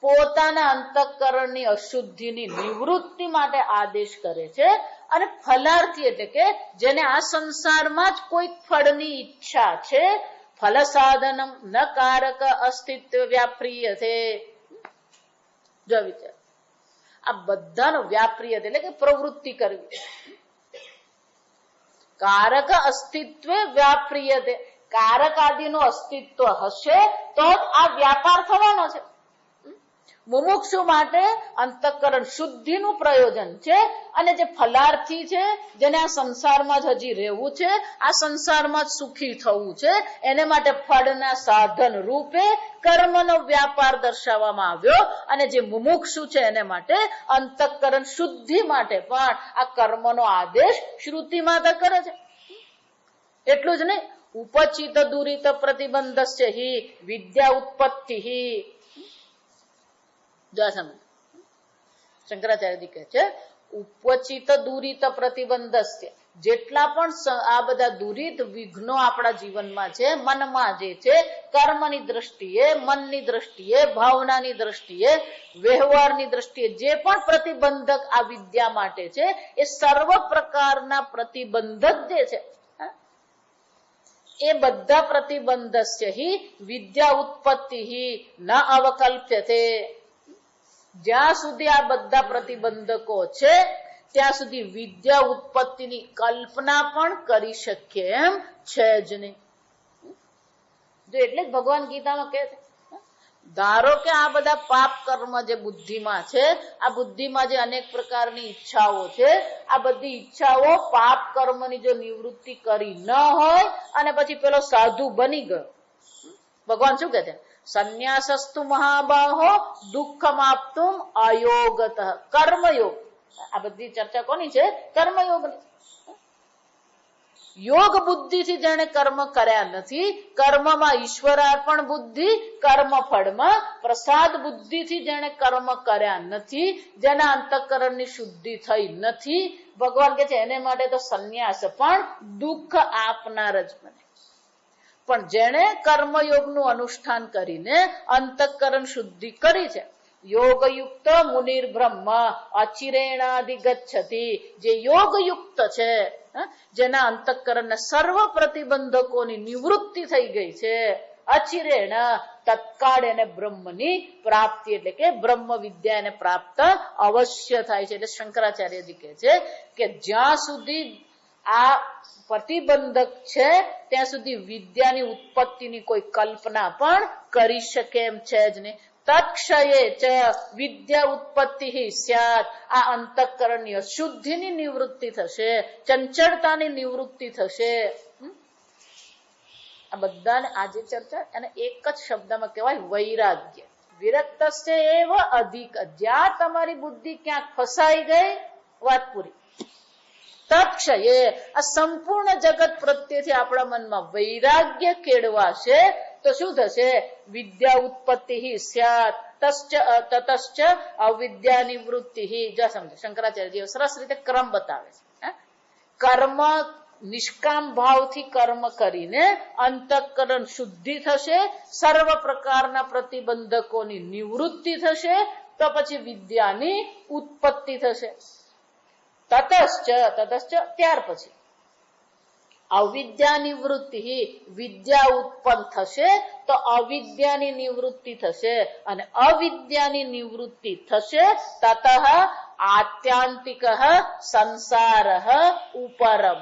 પોતાના અંતઃકરણની અશુદ્ધિની નિવૃત્તિ માટે આદેશ કરે છે. અને ફલાર્થી એટલે કે જેને આ સંસારમાં જ કોઈ ફળની ઈચ્છા છે, ફલ સાધનમ ન કારક અસ્તિત્વ વ્યાપ્રિય છે. જો વિચાર, આ બધાનો વ્યાપ્રિય એટલે કે પ્રવૃત્તિ કરવી. કારક અસ્તિત્વ વ્યાપ્રિય છે, કારક આદિનું અસ્તિત્વ હશે તો જ આ વ્યાપાર થવાનો છે. મુમુક્ષુ માટે અંતઃકરણ શુદ્ધિનું પ્રયોજન છે. અને જે ફલાર્થી છે, જેને આ સંસારમાં જ હજી રહેવું છે, આ સંસારમાં જ સુખી થવું છે, એને માટે ફળના સાધન રૂપે કર્મનો વ્યાપાર દર્શાવવામાં આવ્યો. અને જે મુમુક્ષુ છે એને માટે અંતઃકરણ શુદ્ધિ માટે પણ આ કર્મનો આદેશ શ્રુતિ માતા કરે છે. એટલું જ નહીં, ઉપચિત દુરિત પ્રતિબંધસ્ય હિ વિદ્યા ઉત્પત્તિ હિ. શંકરાચાર્યજી કહે છે ઉપચિત દુરિત પ્રતિબંધસ્ય, જેટલા પણ આ બધા દુરિત વિઘ્નો આપણા જીવનમાં છે, મનમાં જે છે, કર્મની દ્રષ્ટિએ, મનની દ્રષ્ટિએ, ભાવનાની દ્રષ્ટિએ, વ્યવહારની દ્રષ્ટિએ જે પણ પ્રતિબંધક આ વિદ્યા માટે છે, એ સર્વ પ્રકારના પ્રતિબંધક જે છે, એ બધા પ્રતિબંધસ્ય હિ વિદ્યા ઉત્પત્તિ હિ ન અવકલ્પ્યતે. જ્યાં સુધી આ બધા પ્રતિબંધકો છે ત્યાં સુધી વિદ્યા ઉત્પત્તિની કલ્પના પણ કરી શકીએ એમ છે જ નહીં. જો એટલે જ ભગવાન ગીતામાં કહે છે, ધારો કે આ બધા પાપ કર્મ જે બુદ્ધિમાં છે, આ બુદ્ધિમાં જે અનેક પ્રકારની ઈચ્છાઓ છે, આ બધી ઈચ્છાઓ પાપ કર્મની જો નિવૃત્તિ કરી ન હોય અને પછી પેલો સાધુ બની ગયો, ભગવાન શું કહે છે, સંન્યાસસ્તુ મહાબાહો દુઃખમાપ્તુમ અયોગત. કર્મયોગ, આ બધી ચર્ચા કોની છે? કર્મયોગની. યોગ બુદ્ધિથી જેને કર્મ કર્યા નથી, કર્મમાં ઈશ્વરાર્પણ બુદ્ધિ, કર્મ ફળમાં પ્રસાદ બુદ્ધિથી જેને કર્મ કર્યા નથી, જેના અંતઃકરણની શુદ્ધિ થઈ નથી, ભગવાન કે છે એને માટે તો સંન્યાસ પણ દુઃખ આપનાર જ બને. પણ જેણે કર્મયોગનું અનુષ્ઠાન કરીને અંતઃકરણ શુદ્ધિ કરી છે, યોગયુક્ત મુનિર બ્રહ્મ અચિરેણાધિગચ્છતિ, જે યોગયુક્ત છે, જેના અંતઃકરણના સર્વ પ્રતિબંધકોની નિવૃત્તિ થઈ ગઈ છે, અચિરેણ તત્કાળ એને બ્રહ્મની પ્રાપ્તિ એટલે કે બ્રહ્મ વિદ્યા એને પ્રાપ્ત અવશ્ય થાય છે. એટલે શંકરાચાર્યજી કહે છે કે જ્યાં સુધી આ પ્રતિબંધક છે ત્યાં સુધી વિદ્યાની ઉત્પત્તિની કોઈ કલ્પના પણ કરી શકે એમ છે જ નહીં. તત્ક્ષયે ચ વિદ્યા ઉત્પત્તિ સ્યાત, આ અંતઃકરણની અશુદ્ધિની નિવૃત્તિ થશે, ચંચળતાની નિવૃત્તિ થશે. આ બધાને આજે ચર્ચા અને એક જ શબ્દમાં કહેવાય વૈરાગ્ય. વિરક્તસ્ય એવ અધિક, જ્યાં તમારી બુદ્ધિ ક્યાંક ફસાઈ ગઈ, વાત પૂરી. તત્ક્ષયે, આ સંપૂર્ણ જગત પ્રત્યેથી આપણા મનમાં વૈરાગ્ય કેળવાશે તો શું થશે? વિદ્યા ઉત્પત્તિ સ્યાત તતશ્ચ અવિદ્યા નિવૃત્તિ. જો સમજો, શંકરાચાર્યજી સરસ રીતે ક્રમ બતાવે છે. કર્મ નિષ્કામ ભાવથી કર્મ કરીને અંતઃકરણ શુદ્ધિ થશે, સર્વ પ્રકારના પ્રતિબંધકોની નિવૃત્તિ થશે, તો પછી વિદ્યાની ઉત્પત્તિ થશે. તતશ્ચ ત્યાર પછી અવિદ્યા નિવૃત્તિ, વિદ્યા ઉત્પન્ન થશે તો અવિદ્યાની નિવૃત્તિ થશે, અને અવિદ્યાની નિવૃત્તિ થશે તતઃ આત્યાંતિક સંસાર ઉપરમ.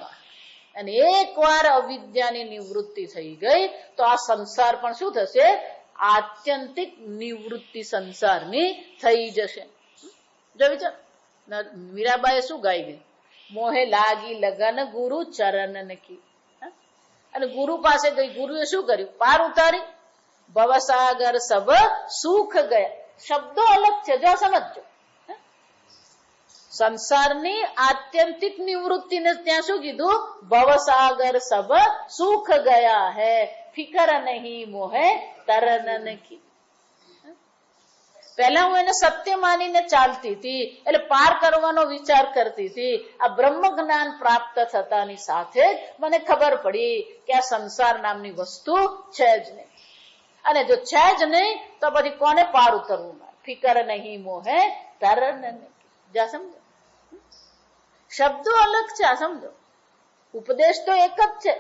અને એકવાર અવિદ્યાની નિવૃત્તિ થઈ ગઈ તો આ સંસાર પણ શું થશે? આત્યંતિક નિવૃત્તિ સંસારની થઈ જશે. જો વિચાર, મીરાબાઈએ શું ગાઈ ગઈ? મોહે લાગી લગન ગુરુ ચરણ કી. અને ગુરુ પાસે ગઈ, ગુરુએ શું કર્યું? પાર ઉતારી. ભવસાગર સબ સુખ ગયા. શબ્દો અલગ છે, જો સમજો. સંસારની આત્યંતિક નિવૃત્તિને ત્યાં શું કીધું? ભવસાગર સબ સુખ ગયા હૈ, ફિકર નહીં મોહે તરન કી. પહેલા હું એને સત્ય માનીને ચાલતી હતી, એટલે પાર કરવાનો વિચાર કરતી હતી. આ બ્રહ્મ જ્ઞાન પ્રાપ્ત થતાની સાથે જ મને ખબર પડી કે આ સંસાર નામની વસ્તુ છે જ નહીં. અને જો છે જ નહીં તો પછી કોને પાર ઉતરવું? ફિકર નહીં મોહે તરન નહીં. જા સમજો, શબ્દો અલગ છે, આ સમજો. ઉપદેશ તો એક જ છે.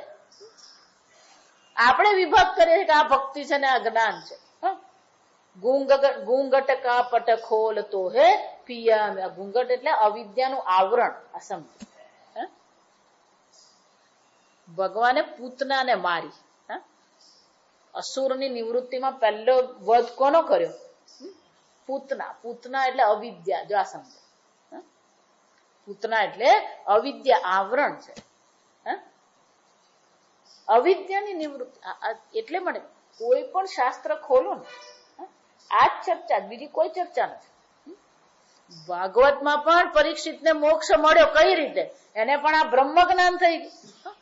આપણે વિભાગ કરીએ છીએ કે આ ભક્તિ છે ને આ જ્ઞાન છે. ઘૂંઘટ કા પટ ખોલતો હે પિયા. ઘૂંઘટ એટલે અવિદ્યાનું આવરણ. આ સમજો. ભગવાને પૂતનાને મારી. અસુરની નિવૃત્તિમાં પહેલો વધ કોનો કર્યો? પૂતના, પૂતના એટલે અવિદ્યા. જો આ સમજો, પૂતના એટલે અવિદ્યા, આવરણ છે. અવિદ્યાની નિવૃત્તિ. એટલે મને કોઈ પણ શાસ્ત્ર ખોલો ને, આ જ ચર્ચા, બીજી કોઈ ચર્ચા નથી. ભાગવતમાં પણ પરીક્ષિતને મોક્ષ મળ્યો કઈ રીતે? એને પણ આ બ્રહ્મ જ્ઞાન થઈ ગયું.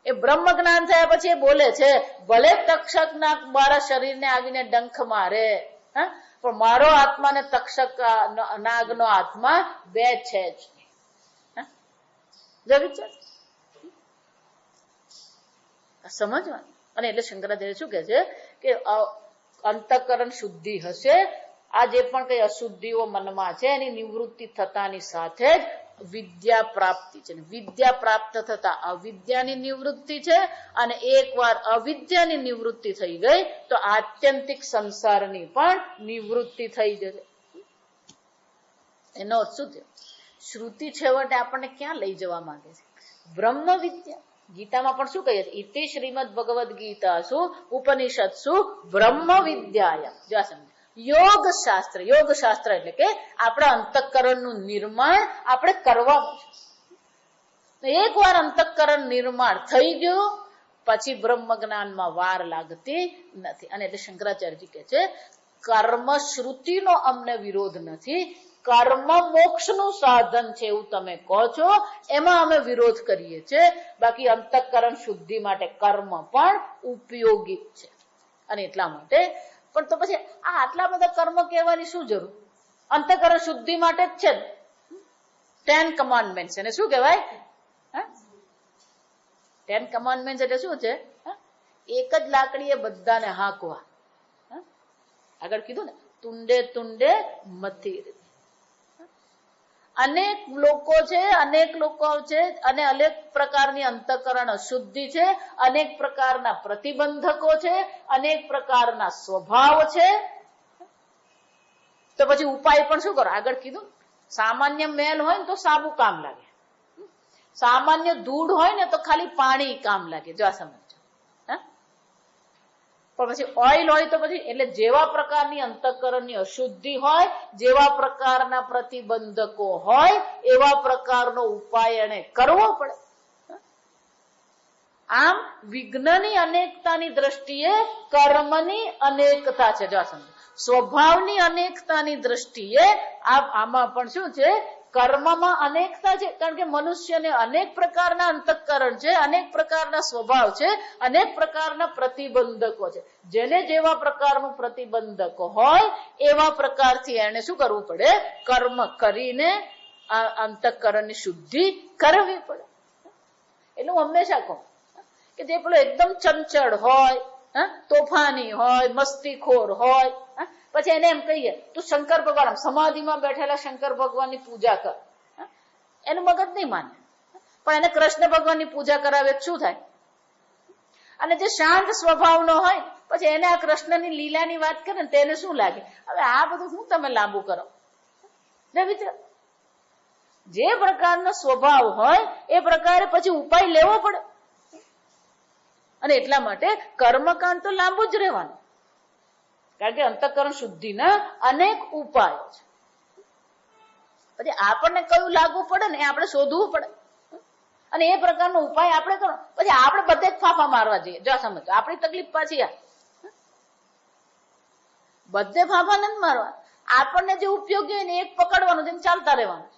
એ બ્રહ્મ જ્ઞાન થયા પછી એ બોલે છે, ભલે તક્ષક નાગ મારા શરીરને આવીને ડંખ મારે, પણ મારો આત્મા ને તક્ષક નાગનો આત્મા બે છે જ નહીં. સમજવાનું. અને એટલે શંકરાચાર્ય શું કે છે કે અંતઃકરણ શુદ્ધિ હશે, આ જે પણ કઈ અશુદ્ધિઓ મનમાં છે એની નિવૃત્તિ થતાની સાથે જ વિદ્યા પ્રાપ્તિ છે. વિદ્યા પ્રાપ્ત થતા અવિદ્યાની નિવૃત્તિ છે, અને એકવાર અવિદ્યાની નિવૃત્તિ થઈ ગઈ તો આત્યંતિક સંસારની પણ નિવૃત્તિ થઈ જશે. એનો અર્થ શું થયો? શ્રુતિ છેવટે આપણને ક્યાં લઈ જવા માંગે છે? બ્રહ્મ વિદ્યા. ગીતામાં પણ શું કહીએ? ઇતિ શ્રીમદ ભગવદ ગીતાસુ ઉપનિષત્સુ બ્રહ્મ વિદ્યાય. જો સમજ, યોગ શાસ્ત્ર. યોગ શાસ્ત્ર એટલે કે આપણા અંતઃકરણનું નિર્માણ આપણે કરવાનું છે. એકવાર અંતઃકરણ નિર્માણ થઈ ગયું પછી બ્રહ્મ જ્ઞાનમાં વાર લાગતી નથી. અને એટલે શંકરાચાર્યજી કહે છે, કર્મ શ્રુતિનો અમને વિરોધ નથી, કર્મ મોક્ષનું સાધન છે એવું તમે કહો છો, એમાં અમે વિરોધ કરીએ છીએ. બાકી અંતઃકરણ શુદ્ધિ માટે કર્મ પણ ઉપયોગી છે. અને એટલા માટે પણ તો પછી આ આટલા બધા કર્મ કહેવાની શું જરૂર? અંતઃકરણ શુદ્ધિ માટે જ છે. 10 કમાન્ડમેન્ટ્સ એને શું કહેવાય? 10 કમાન્ડમેન્ટ્સ એટલે શું છે? એક જ લાકડીએ બધાને હાંકવા. આગળ કીધું ને, તુંડે તુંડે મથી. અનેક લોકો છે અને અનેક પ્રકારની અંતઃકરણ અશુદ્ધિ છે, અનેક પ્રકારના પ્રતિબંધકો છે, અનેક પ્રકારના સ્વભાવ છે. તો પછી ઉપાય પણ શું કરો? આગળ કીધું, સામાન્ય મેલ હોય ને તો સાબુ કામ લાગે, સામાન્ય ધૂળ હોય ને તો ખાલી પાણી કામ લાગે. જો આ સમજો. પણ પછી ઓઇલ હોય તો પછી, એટલે જેવા પ્રકારની અંતઃકરણની અશુદ્ધિ હોય, જેવા પ્રકારના પ્રતિબંધકો હોય, એવા પ્રકારનો ઉપાય એને કરવો પડે. આમ વિઘ્નની અનેકતાની દ્રષ્ટિએ કર્મની અનેકતા છે. જો સમજો, સ્વભાવની અનેકતાની દ્રષ્ટિએ આમાં પણ શું છે? કર્મમાં અનેકતા છે. કારણ કે મનુષ્યને અનેક પ્રકારના અંતઃકરણ છે, અનેક પ્રકારના સ્વભાવ છે, અનેક પ્રકારના પ્રતિબંધકો છે. જેને જેવા પ્રકારનું પ્રતિબંધકો હોય એવા પ્રકારથી એને શું કરવું પડે? કર્મ કરીને આ અંતઃકરણની શુદ્ધિ કરવી પડે. એટલે હું હંમેશા કહું કે જે પેલો એકદમ ચંચળ હોય, તોફાની હોય, મસ્તીખોર હોય, પછી એને એમ કહીએ તું શંકર ભગવાન સમાધિમાં બેઠેલા શંકર ભગવાનની પૂજા કર, એનું મગજ નહીં માને. પણ એને કૃષ્ણ ભગવાનની પૂજા કરાવે શું થાય? અને જે શાંત સ્વભાવનો હોય પછી એને આ કૃષ્ણની લીલાની વાત કરે ને તેને શું લાગે? હવે આ બધું શું તમે લાંબુ કરો? જે પ્રકારનો સ્વભાવ હોય એ પ્રકારે પછી ઉપાય લેવો પડે. અને એટલા માટે કર્મકાંડ તો લાંબુ જ રહેવાનું, કારણ કે અંતઃકરણ શુદ્ધિના અનેક ઉપાયો છે. પછી આપણને કયું લાગુ પડે ને એ આપણે શોધવું પડે, અને એ પ્રકારનો ઉપાય આપણે કરો. પછી આપણે બધે જ ફાફા મારવા જઈએ. જો સમજો, આપણી તકલીફ પાછી બધે ફાફા નથી મારવા. આપણને જે ઉપયોગી હોય ને એક પકડવાનું, જેમ ચાલતા રહેવાનું.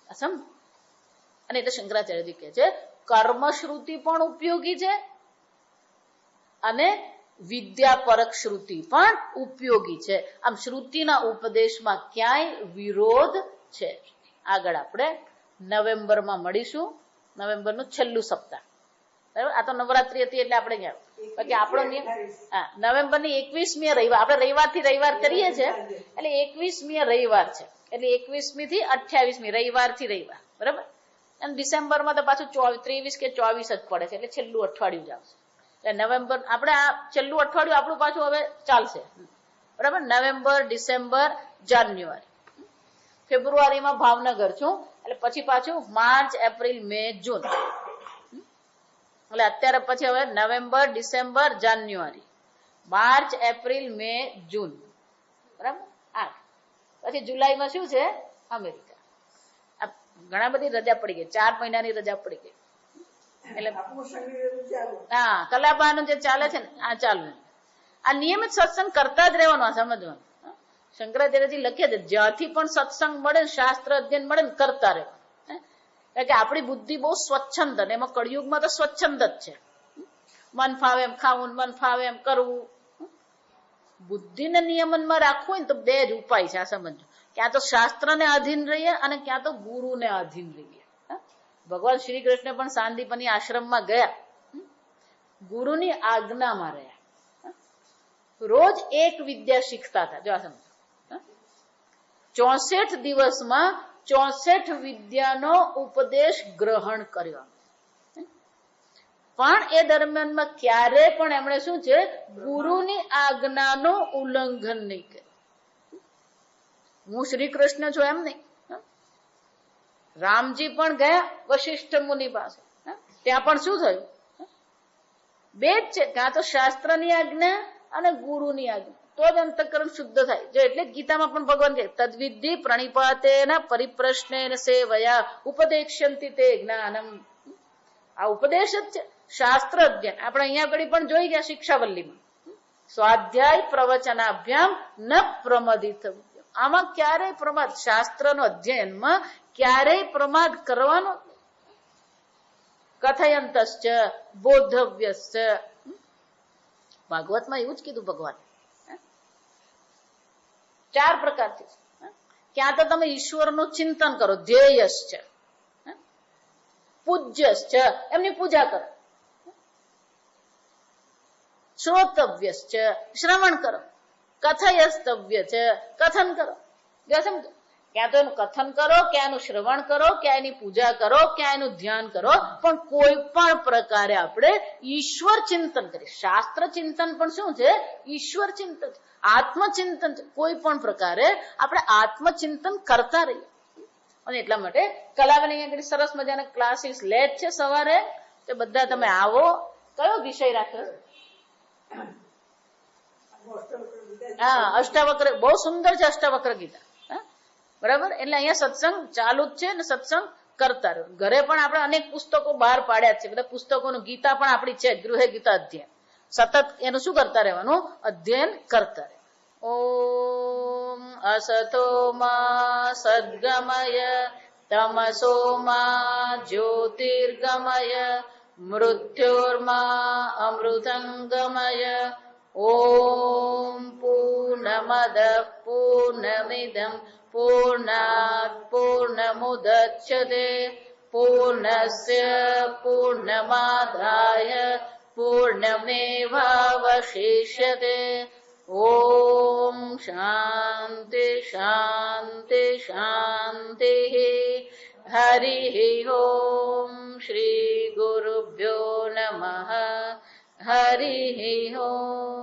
સમજ? અને એટલે શંકરાચાર્યજી કહે છે કર્મશ્રુતિ પણ ઉપયોગી છે અને વિદ્યાપરક શ્રુતિ પણ ઉપયોગી છે. આમ શ્રુતિના ઉપદેશમાં ક્યાંય વિરોધ છે. આગળ આપણે નવેમ્બરમાં મળીશું, નવેમ્બરનું છેલ્લું સપ્તાહ. બરાબર? આ તો નવરાત્રી હતી એટલે આપણે ક્યાં, બાકી આપણો નિયમ નવેમ્બરની 21મી રવિવાર, આપણે રવિવારથી રવિવાર કરીએ છીએ એટલે 21મી રવિવાર છે, એટલે 21મી થી 28મી રવિવારથી રવિવાર. બરાબર? અને ડિસેમ્બરમાં તો પાછું 23 કે 24 જ પડે છે, એટલે છેલ્લું અઠવાડિયું જ આવશે. નવેમ્બર આપણે આ છેલ્લું અઠવાડિયું આપણું પાછું હવે ચાલશે. બરાબર? નવેમ્બર, ડિસેમ્બર, જાન્યુઆરી, ફેબ્રુઆરીમાં ભાવનગર છું, એટલે પછી પાછું માર્ચ, એપ્રિલ, મે, જૂન. એટલે અત્યારે પછી હવે નવેમ્બર, ડિસેમ્બર, જાન્યુઆરી, માર્ચ, એપ્રિલ, મે, જૂન. બરાબર 8. પછી જુલાઈમાં શું છે? અમેરિકા. આ ઘણા બધી રજા પડી ગઈ, 4 મહિનાની રજા પડી ગઈ. એટલે હા, કલાબાનું જે ચાલે છે ને આ ચાલુ. આ નિયમિત સત્સંગ કરતા જ રહેવાનું, આ સમજવાનું. શંકરાચાર્યજી લખે છે જ્યાંથી પણ સત્સંગ મળે, શાસ્ત્ર અધ્યયન મળે ને કરતા રહેવાનું. કારણ કે આપણી બુદ્ધિ બહુ સ્વચ્છંદ, અને એમાં કળિયુગમાં તો સ્વચ્છંદ જ છે. મન ફાવે એમ ખાવું, મન ફાવે એમ કરવું. બુદ્ધિને નિયમનમાં રાખવું ને તો 2 જ ઉપાય છે, આ સમજો. ક્યાં તો શાસ્ત્રને આધીન રહીએ અને ક્યાં તો ગુરુને આધીન રહીએ. ભગવાન શ્રી કૃષ્ણ પણ સાંદીપની આશ્રમમાં ગયા, ગુરુની આજ્ઞામાં રહ્યા. રોજ એક વિદ્યા શીખતા હતા. જો આ સમજો, 64 દિવસમાં 64 વિદ્યાનો ઉપદેશ ગ્રહણ કર્યો. પણ એ દરમિયાનમાં ક્યારે પણ એમણે શું છે? ગુરુની આજ્ઞાનું ઉલ્લંઘન નહીં કર્યું. હું શ્રી કૃષ્ણ છું એમ નહીં. રામજી પણ ગયા વશિષ્ઠ મુનિ પાસે, ત્યાં પણ શું થયું? 2 જ છે, કાં તો શાસ્ત્રની આજ્ઞા અને ગુરુની આજ્ઞા, તો જ અંતઃકરણ શુદ્ધ થાય. જો એટલે જ ગીતામાં પણ ભગવાન કહે તદ્વિધિ પ્રણિપાતેન પરિપ્રશ્નેન સેવયા ઉપદેક્ષ્યંતિ તે જ્ઞાનમ. આ ઉપદેશ જ છે, શાસ્ત્ર અધ્યયન. આપણે અહીંયા આગળ પણ જોઈ ગયા શિક્ષાવલ્લીમાં, સ્વાધ્યાય પ્રવચનાભ્યામ ન પ્રમદિત. આમાં ક્યારેય પ્રમાદ, શાસ્ત્રનો અધ્યયનમાં ક્યારેય પ્રમાદ કરવાનો. કથયંતશ્ચ બોધવ્યશ્ચ. ભાગવતમાં એવું જ કીધું ભગવાન. 4 પ્રકારથી. ક્યાં તો તમે ઈશ્વરનું ચિંતન કરો, ધ્યેયશ્ચ, પૂજ્યશ્ચ, એમની પૂજા કરો. શ્રોતવ્યશ્ચ, શ્રવણ કરો. કથયસ્તવ્ય છે, કથન કરો. સમજો, ક્યાં તો એનું કથન કરો, ક્યાં એનું શ્રવણ કરો, ક્યાં એની પૂજા કરો, ક્યાં એનું ધ્યાન કરો, પણ કોઈ પણ પ્રકારે આપણે ઈશ્વર ચિંતન કરીએ. શાસ્ત્ર ચિંતન પણ શું છે? ઈશ્વર ચિંતન, આત્મચિંતન છે. કોઈ પણ પ્રકારે આપણે આત્મચિંતન કરતા રહીએ. અને એટલા માટે કલાવની આગળ સરસ મજાના ક્લાસીસ લે છે સવારે, તો બધા તમે આવો. કયો વિષય રાખ્યો? હા, અષ્ટાવક્ર. બહુ સુંદર છે અષ્ટાવક્ર ગીતા. બરાબર, એટલે અહીંયા સત્સંગ ચાલુ જ છે ને સત્સંગ કરતા રહ્યો. ઘરે પણ આપણે અનેક પુસ્તકો બહાર પાડ્યા છે, બધા પુસ્તકોનું ગીતા પણ આપણી છે, ગૃહે ગીતા અધ્યયન. સતત એનું શું કરતા રહેવાનું? અધ્યયન કરતા રહેવાનું. ઓમ અસતો માં સદ્ગમય તમસો માં જ્યોતિર્ગમય મૃત્યોર્મા અમૃતંગમય. ઓમ પૂર્ણમદ પૂર્ણમિદં પૂર્ણાત પૂર્ણમુદચ્યતે પૂર્ણસ્ય પૂર્ણમાદાય પૂર્ણમેવાવશિષ્યતે. ઓમ શાંતિ શાંતિ શાંતિ. હરિ ઓમ શ્રી ગુરુભ્યો નમઃ. હરિ ઓમ.